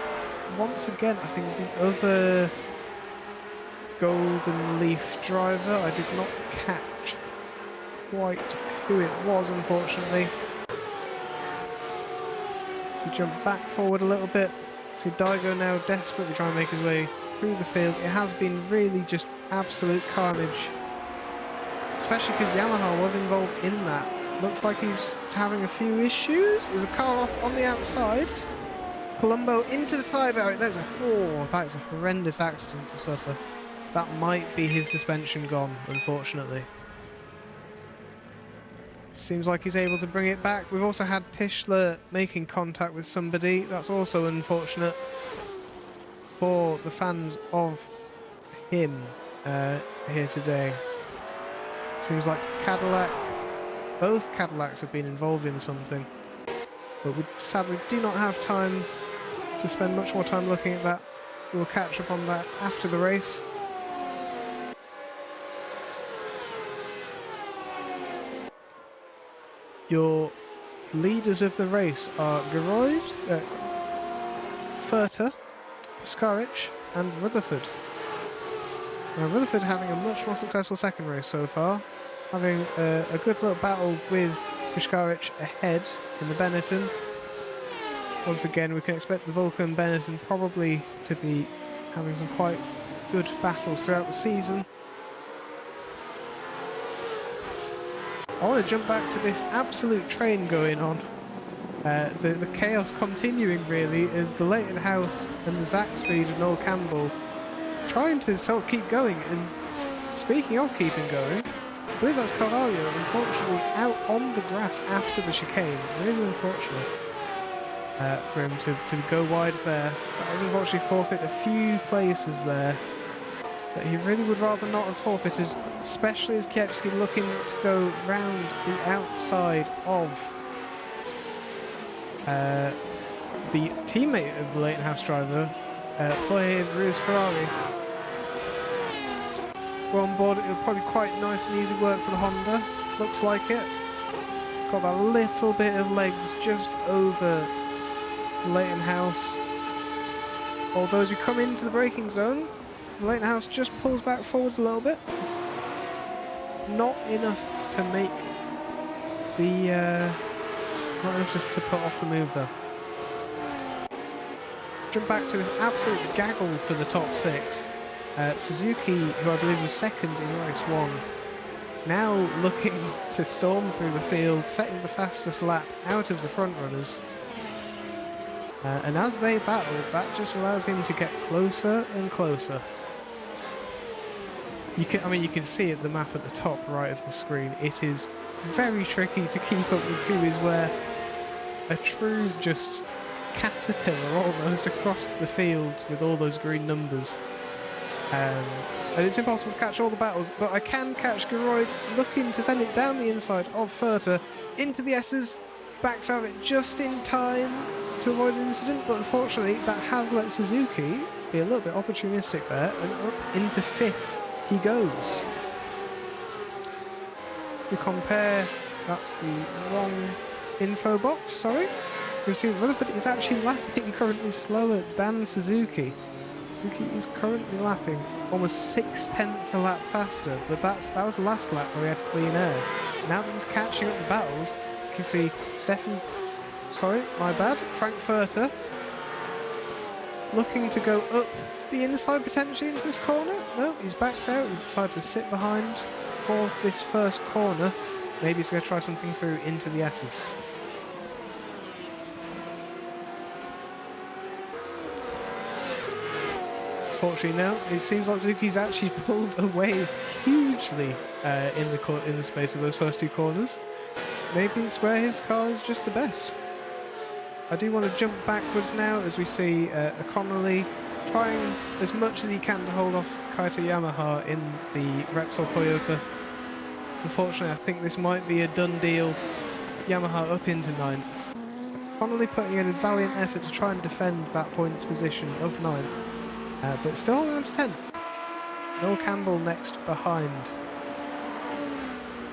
once again, I think it's the other Golden Leaf driver. I did not catch quite who it was, unfortunately. We jump back forward a little bit. See Daigo now desperately trying to make his way through the field. It has been really just absolute carnage, especially because Yamaha was involved in that. Looks like he's having a few issues. There's a car off on the outside. Colombo into the tyre barrier. That is a horrendous accident to suffer. That might be his suspension gone, unfortunately. Seems like he's able to bring it back. We've also had Tischler making contact with somebody. That's also unfortunate for the fans of him here today. Seems like both Cadillacs have been involved in something. But we sadly do not have time to spend much more time looking at that. We'll catch up on that after the race. Your leaders of the race are Geroid, Furter, Skaric and Rutherford. Now Rutherford having a much more successful second race so far, having a good little battle with Skaric ahead in the Benetton. Once again, we can expect the Vulcan Benetton probably to be having some quite good battles throughout the season. I want to jump back to this absolute train going on. The chaos continuing really as the Leighton House and the Zach Speed and Noel Campbell trying to sort of keep going. And speaking of keeping going, I believe that's Carvalho, unfortunately, out on the grass after the chicane. Really unfortunate for him to go wide there. That has unfortunately forfeited a few places there that he really would rather not have forfeited, especially as Kiepski looking to go round the outside of the teammate of the Leighton House driver, Jorge Feburary. We're on board. It'll probably be quite nice and easy work for the Honda. Looks like it. It's got that little bit of legs just over Leighton House. Although as we come into the braking zone, Leighton House just pulls back forwards a little bit. Not enough to make the... not enough just to put off the move though. Jump back to this absolute gaggle for the top six. Suzuki, who I believe was second in race 1, now looking to storm through the field, setting the fastest lap out of the front runners. And as they battle, that just allows him to get closer and closer. You can see at the map at the top right of the screen, it is very tricky to keep up with who is where. A true just caterpillar almost across the field with all those green numbers. And it's impossible to catch all the battles, but I can catch Geroyd looking to send it down the inside of Furter into the S's, backs out of it just in time to avoid an incident, but unfortunately that has let Suzuki be a little bit opportunistic there, and up into 5th he goes. We compare, that's the wrong info box, sorry. You see Rutherford is actually lapping currently slower than Suzuki. Suzuki is currently lapping almost 6/10 a lap faster, but that was the last lap where he had clean air. Now that he's catching up the battles, you can see Frank Furter looking to go up the inside potentially into this corner. No, he's backed out. He's decided to sit behind for this first corner. Maybe he's going to try something through into the S's. Fortunately now, it seems like Suzuki's actually pulled away hugely in the space of those first 2 corners. Maybe it's where his car is just the best. I do want to jump backwards now as we see Connolly trying as much as he can to hold off Kaito Yamaha in the Repsol Toyota. Unfortunately, I think this might be a done deal. Yamaha up into 9th. Connolly putting in a valiant effort to try and defend that points position of 9th. But still holding on to 10th. Noel Campbell next behind.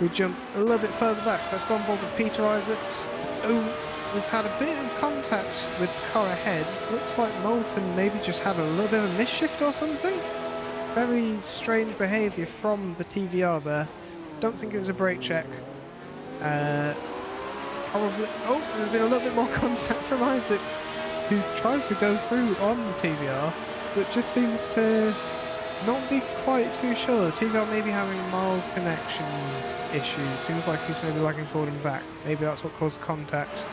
We jump a little bit further back. Let's go on board with Peter Isaacs, who has had a bit of contact with the car ahead. Looks like Moulton maybe just had a little bit of a misshift or something. Very strange behaviour from the TVR there. Don't think it was a brake check. Probably. Oh, there's been a little bit more contact from Isaacs, who tries to go through on the TVR, but just seems to not be quite too sure. The TVR may be having mild connection issues. Seems like he's maybe lagging forward and back. Maybe that's what caused contact.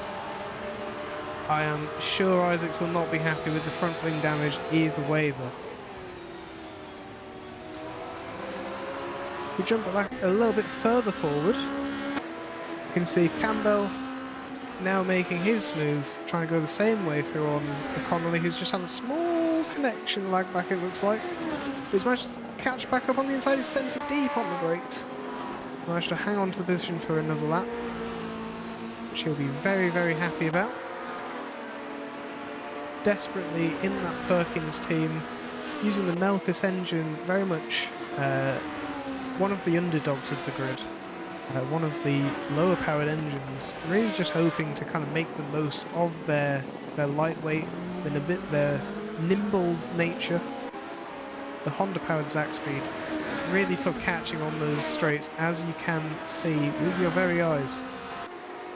I am sure Isaacs will not be happy with the front wing damage either way though. We jump back a little bit further forward. You can see Campbell now making his move, trying to go the same way through on Connolly, who's just had a small connection lag back, it looks like. He's managed to catch back up on the inside, he's centre deep on the brakes. Managed to hang on to the position for another lap, which he'll be very, very happy about. Desperately in that Perkins team, using the Melkus engine, very much one of the underdogs of the grid. One of the lower powered engines, really just hoping to kind of make the most of their lightweight, their nimble nature. The Honda powered Zaxpeed really sort of catching on those straights, as you can see with your very eyes.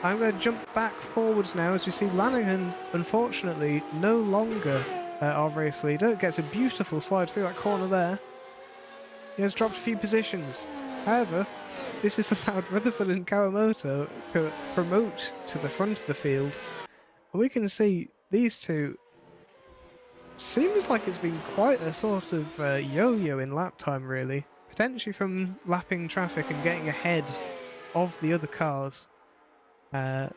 I'm going to jump back forwards now as we see Lanigan, unfortunately, no longer our race leader. Gets a beautiful slide through that corner there. He has dropped a few positions. However, this has allowed Rutherford and Kawamoto to promote to the front of the field. And we can see these two seems like it's been quite a sort of yo-yo in lap time, really. Potentially from lapping traffic and getting ahead of the other cars. But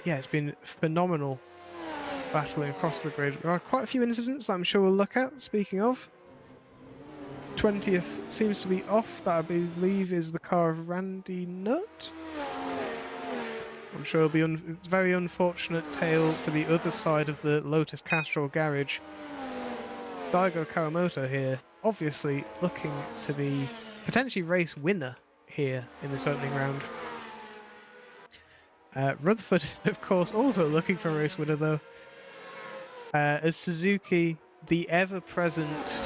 yeah, it's been phenomenal battling across the grid. There are quite a few incidents that I'm sure we'll look at, speaking of. 20th seems to be off, that I believe is the car of Randy Nutt. I'm sure it'll be it's a very unfortunate tale for the other side of the Lotus Castrol garage. Daigo Kawamoto here, obviously looking to be potentially race winner here in this opening round. Rutherford, of course, also looking for a race winner though. As Suzuki, the ever-present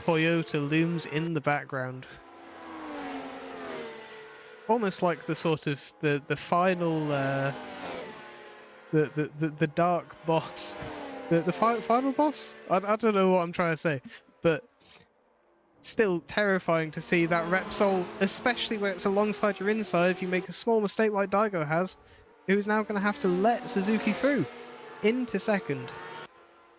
Toyota, looms in the background. Almost like the sort of the final the dark boss, the final boss. I don't know what I'm trying to say, but still terrifying to see that Repsol, especially when it's alongside your inside. If you make a small mistake like Daigo has, who's now going to have to let Suzuki through into second.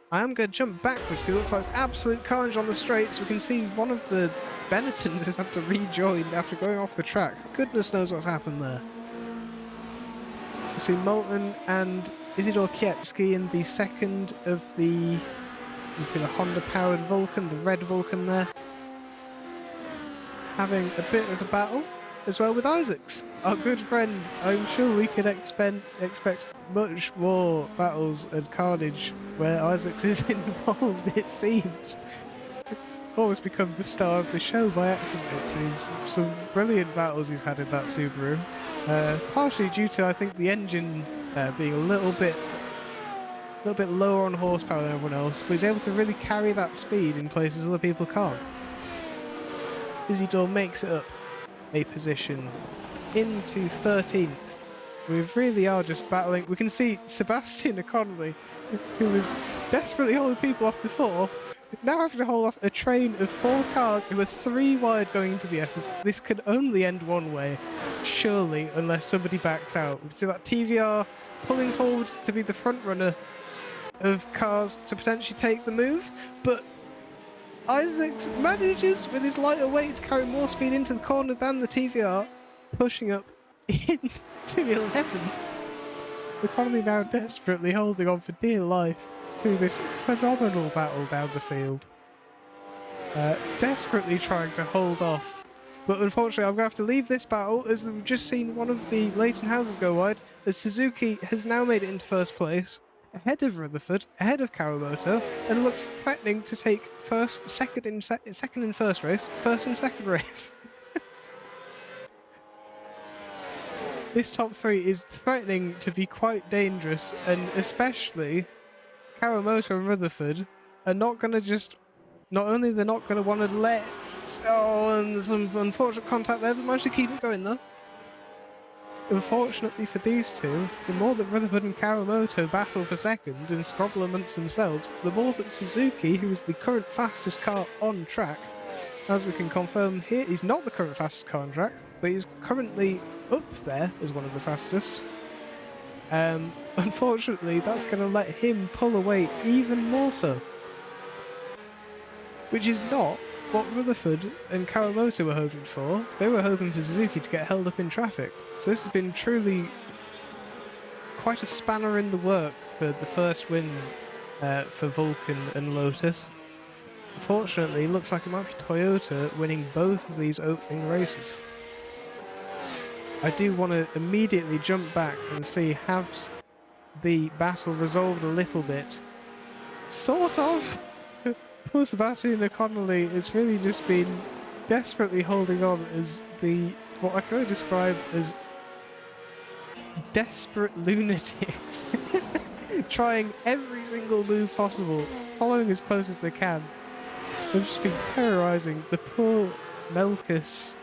I am going to jump backwards because it looks like absolute carnage on the straights. We can see one of the Benettons has had to rejoin after going off the track. Goodness knows what's happened there. We see Moulton and Isidore Kiepski in the second of the... You see the Honda-powered Vulcan, the red Vulcan there. Having a bit of a battle as well with Isaacs, our good friend. I'm sure we can expect much more battles and carnage where Isaacs is involved, it seems. Almost become the star of the show by accident, it seems. Some brilliant battles he's had in that Subaru. Partially due to, I think, the engine being a little bit lower on horsepower than everyone else, but he's able to really carry that speed in places other people can't. Isidore makes it up a position into 13th. We really are just battling. We can see Sebastian Connolly, who was desperately holding people off before, now having to hold off a train of 4 cars who are 3 wide going into the S's. This could only end one way, surely, unless somebody backs out. We can see that TVR pulling forward to be the front runner of cars to potentially take the move, but Isaacs manages with his lighter weight to carry more speed into the corner than the TVR, pushing up into 11th. Economy now desperately holding on for dear life through this phenomenal battle down the field. Desperately trying to hold off. But unfortunately, I'm going to have to leave this battle as we've just seen one of the Leighton houses go wide, as Suzuki has now made it into first place, ahead of Rutherford, ahead of Kawamoto, and looks threatening to take second in first race, first and second race. This top 3 is threatening to be quite dangerous, and especially Kawamoto and Rutherford are not going to just... Not only they're not going to want to let... Oh, and some unfortunate contact there. They managed to keep it going, though. Unfortunately for these two, the more that Rutherford and Kawamoto battle for second and squabble amongst themselves, the more that Suzuki, who is the current fastest car on track, as we can confirm here, he's not the current fastest car on track, but he's currently up there as one of the fastest. Unfortunately, that's going to let him pull away even more so. Which is not what Rutherford and Kawamoto were hoping for. They were hoping for Suzuki to get held up in traffic. So this has been truly quite a spanner in the works for the first win for Vulcan and Lotus. Unfortunately, it looks like it might be Toyota winning both of these opening races. I do want to immediately jump back and see, has the battle resolved a little bit? Sort of. Poor Sebastian Connolly has really just been desperately holding on as what I can only describe as desperate lunatics. Trying every single move possible, following as close as they can. They've just been terrorising the poor Melkus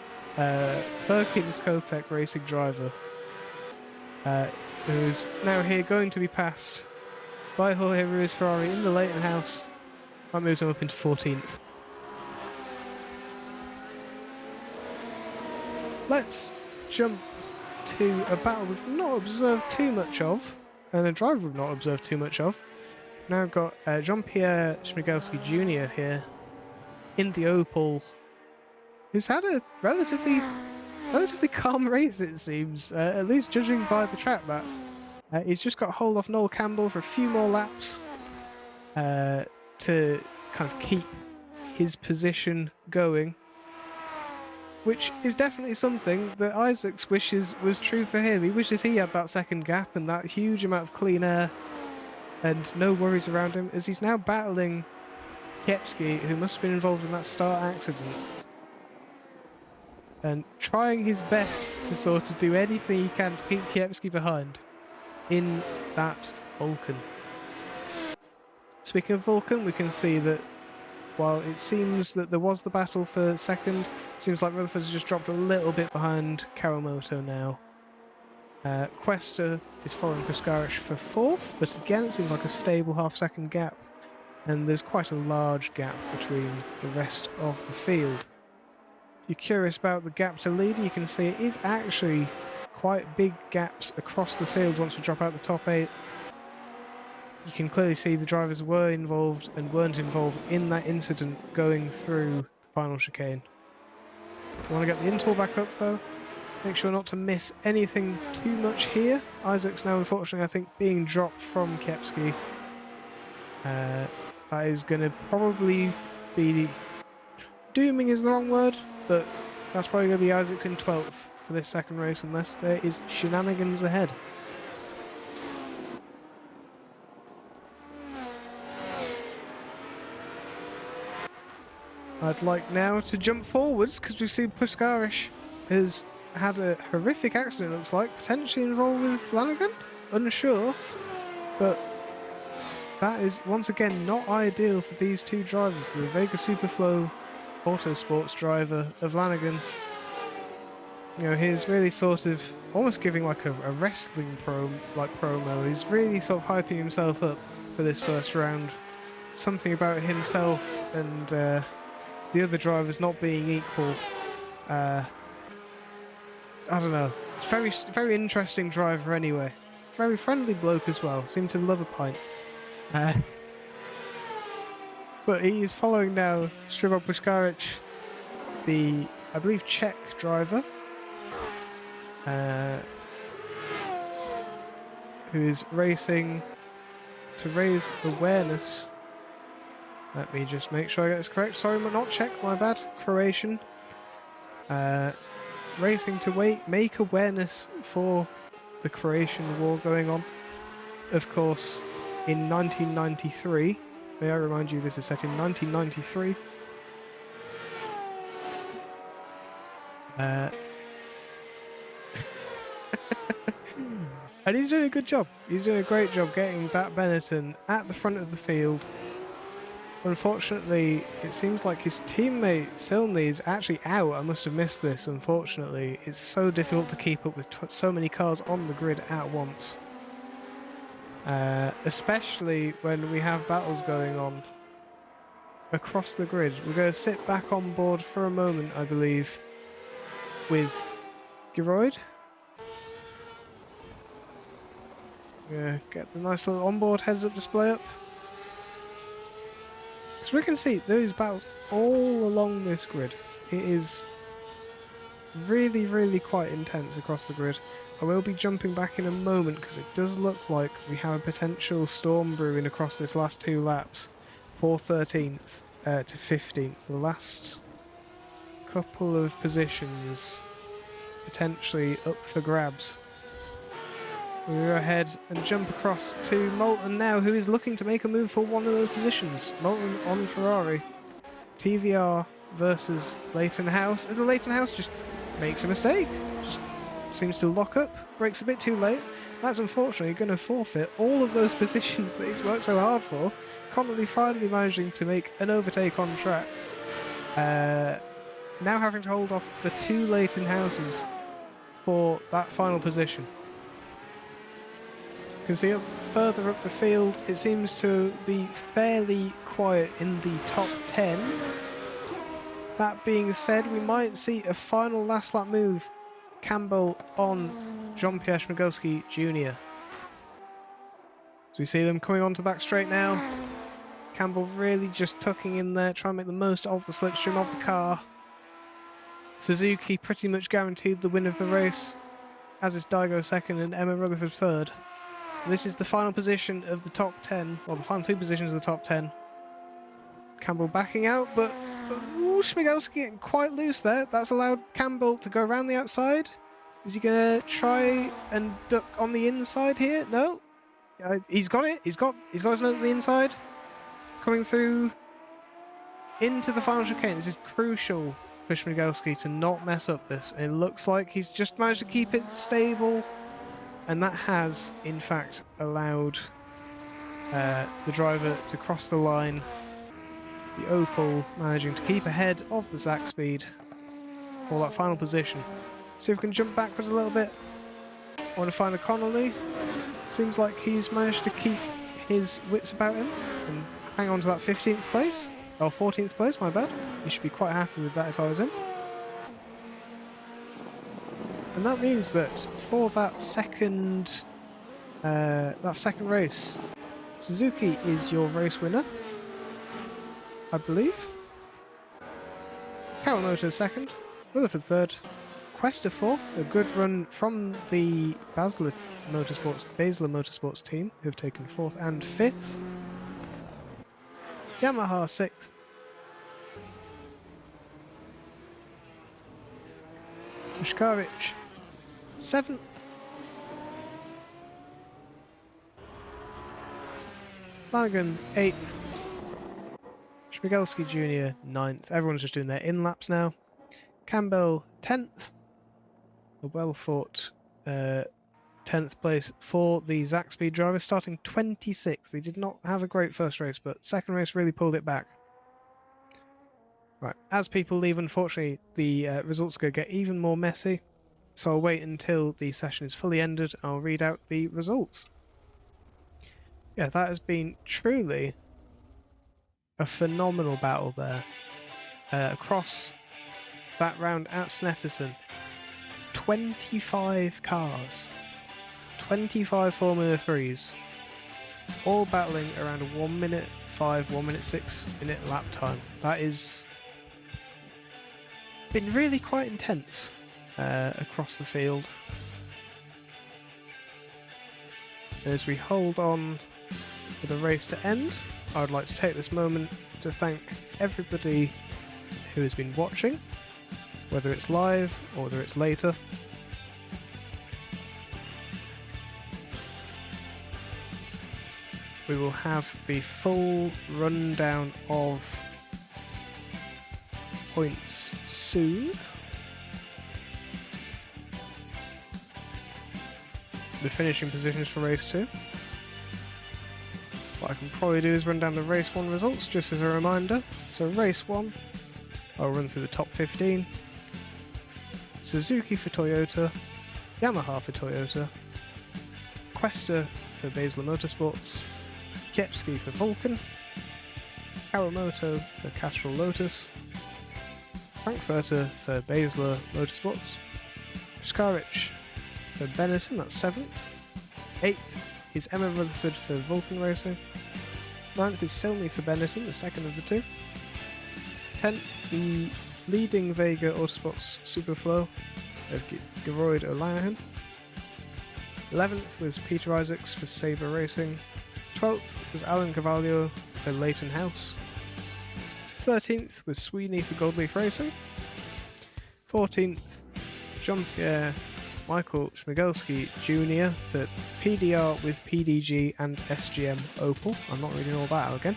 Perkins Kopek racing driver, who is now here going to be passed by Jorge Ruiz Ferrari in the Leighton house. That moves him up into 14th. Let's jump to a battle we've not observed too much of, and a driver we've not observed too much of. Now got Jean-Pierre Schmigelski Jr. here in the Opel, who's had a relatively calm race, it seems, at least judging by the track map. He's just got hold of Noel Campbell for a few more laps to kind of keep his position going, which is definitely something that Isaacs wishes was true for him. He wishes he had that second gap and that huge amount of clean air and no worries around him, as he's now battling Kiepski, who must have been involved in that start accident, and trying his best to sort of do anything he can to keep Kiepski behind in that Vulcan. Speaking of Vulcan, we can see that while it seems that there was the battle for second, it seems like Rutherford's just dropped a little bit behind Kawamoto now. Questa is following Pascani for fourth, but again it seems like a stable half-second gap, and there's quite a large gap between the rest of the field. If you're curious about the gap to leader, you can see it is actually quite big gaps across the field once we drop out the top 8. You can clearly see the drivers were involved and weren't involved in that incident going through the final chicane. You want to get the interval back up though. Make sure not to miss anything too much here. Isaac's now, unfortunately, I think, being dropped from Kiepski. That is going to probably be... dooming is the wrong word, but that's probably going to be Isaac's in 12th for this second race, unless there is shenanigans ahead. I'd like now to jump forwards, because we've seen Puskaric has had a horrific accident, looks like, potentially involved with Lanigan? Unsure, but that is once again not ideal for these two drivers. The Vega Superflow Autosports driver of Lanigan, you know, he's really sort of almost giving like a wrestling promo. He's really sort of hyping himself up for this first round. Something about himself and the other drivers not being equal. I don't know. It's very interesting driver anyway. Very friendly bloke as well. Seemed to love a pint. But he is following now Strivo Puskaric, the, I believe, Czech driver, who is racing to raise awareness. Let me just make sure I get this correct. Sorry, not Czech, my bad. Croatian. Racing to make awareness for the Croatian war going on. Of course, in 1993, may I remind you this is set in 1993. And he's doing a good job. He's doing a great job getting that Benetton at the front of the field. Unfortunately, it seems like his teammate Silney is actually out. I must have missed this, unfortunately. It's so difficult to keep up with so many cars on the grid at once. Especially when we have battles going on across the grid. We're going to sit back on board for a moment, I believe, with Geroid. Yeah, get the nice little onboard heads-up display up. So we can see those battles all along this grid. It is really, really quite intense across the grid. I will be jumping back in a moment because it does look like we have a potential storm brewing across this last two laps for 13th to 15th. The last couple of positions potentially up for grabs. We'll go ahead and jump across to Moulton now, who is looking to make a move for one of those positions. Moulton on Ferrari. TVR versus Leighton House, and the Leighton House just makes a mistake. Just seems to lock up, brakes a bit too late. That's unfortunately going to forfeit all of those positions that he's worked so hard for. Connolly finally managing to make an overtake on track. Now having to hold off the two Leighton Houses for that final position. You can see further up the field, it seems to be fairly quiet in the top 10. That being said, we might see a final last lap move. Campbell on Jean-Pierre Schmigelski Jr. So we see them coming onto the back straight now. Campbell really just tucking in there, trying to make the most of the slipstream of the car. Suzuki pretty much guaranteed the win of the race, as is Daigo second and Emma Rutherford third. This is the final position of the top 10, or the final two positions of the top 10. Campbell backing out, but ooh, Śmigalski getting quite loose there. That's allowed Campbell to go around the outside. Is he going to try and duck on the inside here? No. He's got it. He's got his nose on the inside. Coming through into the final chicane. This is crucial for Śmigalski to not mess up this. And it looks like he's just managed to keep it stable. And that has, in fact, allowed the driver to cross the line. The Opel managing to keep ahead of the Zach Speed for that final position. See if we can jump backwards a little bit. I want to find a Connolly. Seems like he's managed to keep his wits about him and hang on to that 15th place. Oh, 14th place, my bad. You should be quite happy with that if I was him. And that means that for that second race, Suzuki is your race winner, I believe. Kawamoto second, Rutherford third, Questa fourth. A good run from the Basler Motorsports team, who have taken fourth and fifth. Yamaha sixth. Puskaric seventh. Flanagan 8th. Śmigalski Jr. 9th. Everyone's just doing their in-laps now. Campbell 10th. A well-fought 10th place for the Zach Speed driver, starting 26th. They did not have a great first race, but second race really pulled it back. Right, as people leave, unfortunately, the results are going to get even more messy. So I'll wait until the session is fully ended. I'll read out the results. Yeah, that has been truly a phenomenal battle there. Across that round at Snetterton, 25 cars, 25 Formula 3s, all battling around a 1 minute 5, 1 minute 6 minute lap time. That is been really quite intense across the field. As we hold on for the race to end, I would like to take this moment to thank everybody who has been watching, whether it's live or whether it's later. We will have the full rundown of points soon. The finishing positions for race 2. What I can probably do is run down the race 1 results just as a reminder. So race 1, I'll run through the top 15. Suzuki for Toyota, Yamaha for Toyota, Questa for Basler Motorsports, Kiepski for Vulcan, Kawamoto for Castrol Lotus, Frankfurter for Basler Motorsports, Puskaric for Benetton, that's 7th. 8th is Emma Rutherford for Vulcan Racing. 9th is Silney for Benetton, the second of the two. 10th, the leading Vega Autosports Superflow of Geroyd O'Lanahan. 11th was Peter Isaacs for Sabre Racing. 12th was Alan Cavallio for Leighton House. 13th was Sweeney for Goldleaf Racing. 14th, Jean-Pierre Michael Śmigalski Jr. for PDR with PDG and SGM Opel. I'm not reading all that out again.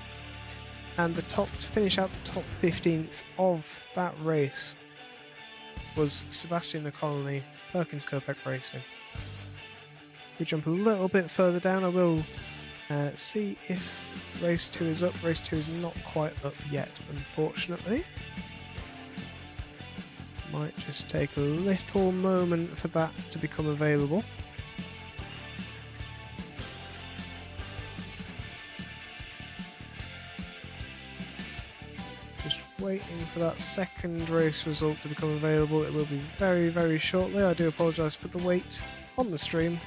And the top, to finish out the top 15th of that race, was Sebastian O'Connelly, Perkins Kopek Racing. We jump a little bit further down. I will see if race 2 is up. Race 2 is not quite up yet, unfortunately. Might just take a little moment for that to become available. Just waiting for that second race result to become available. It will be very, very shortly. I do apologise for the wait on the stream.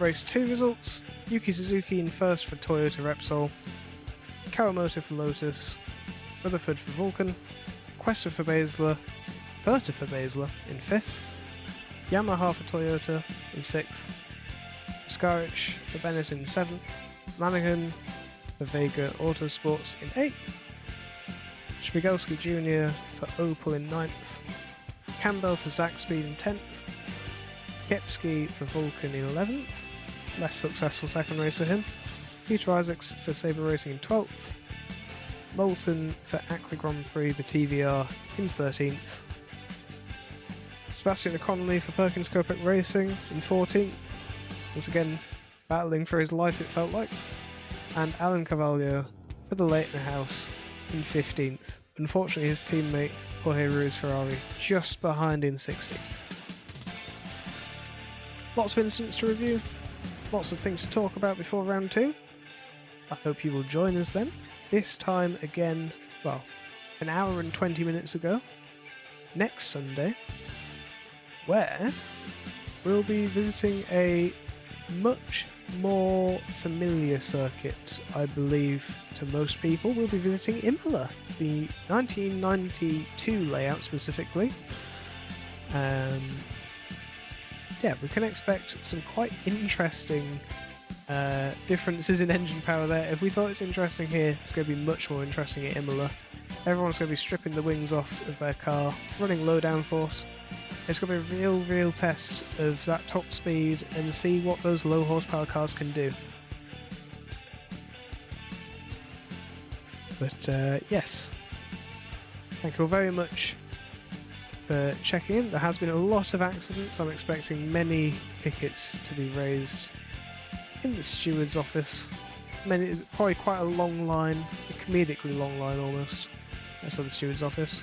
Race 2 results: Yuki Suzuki in first for Toyota Repsol, Kawamoto for Lotus, Rutherford for Vulcan, Quester for Basler, Furter for Basler in 5th, Yamaha for Toyota in 6th, Skarich for Bennett in 7th, Lanigan for Vega Autosports in 8th, Shpigelski Jr. for Opel in 9th, Campbell for Zaxby in 10th, Kiepski for Vulcan in 11th, less successful second race for him, Peter Isaacs for Sabre Racing in 12th, Moulton for Acqui Grand Prix the TVR in 13th, Sebastian O'Connolly for Perkins Copic Racing in 14th, once again battling for his life it felt like, and Alan Cavallio for the Leighton House in 15th. Unfortunately his teammate Jorge Ruiz Ferrari just behind in 16th. Lots of incidents to review, lots of things to talk about before round 2. I hope you will join us then. This time again, well, an hour and 20 minutes ago, next Sunday, where we'll be visiting a much more familiar circuit, I believe, to most people. We'll be visiting Imola, the 1992 layout specifically. Yeah, we can expect some quite interesting differences in engine power there. If we thought it's interesting here, it's going to be much more interesting at Imola. Everyone's going to be stripping the wings off of their car, running low downforce. It's going to be a real test of that top speed and see what those low horsepower cars can do. But yes, thank you all very much for checking in. There has been a lot of accidents. I'm expecting many tickets to be raised in the steward's office. Probably quite a long line, a comedically long line almost. That's the steward's office.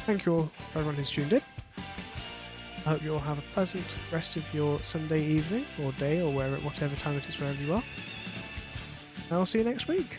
Thank you all for everyone who's tuned in. I hope you all have a pleasant rest of your Sunday evening or day or whatever time it is wherever you are. And I'll see you next week.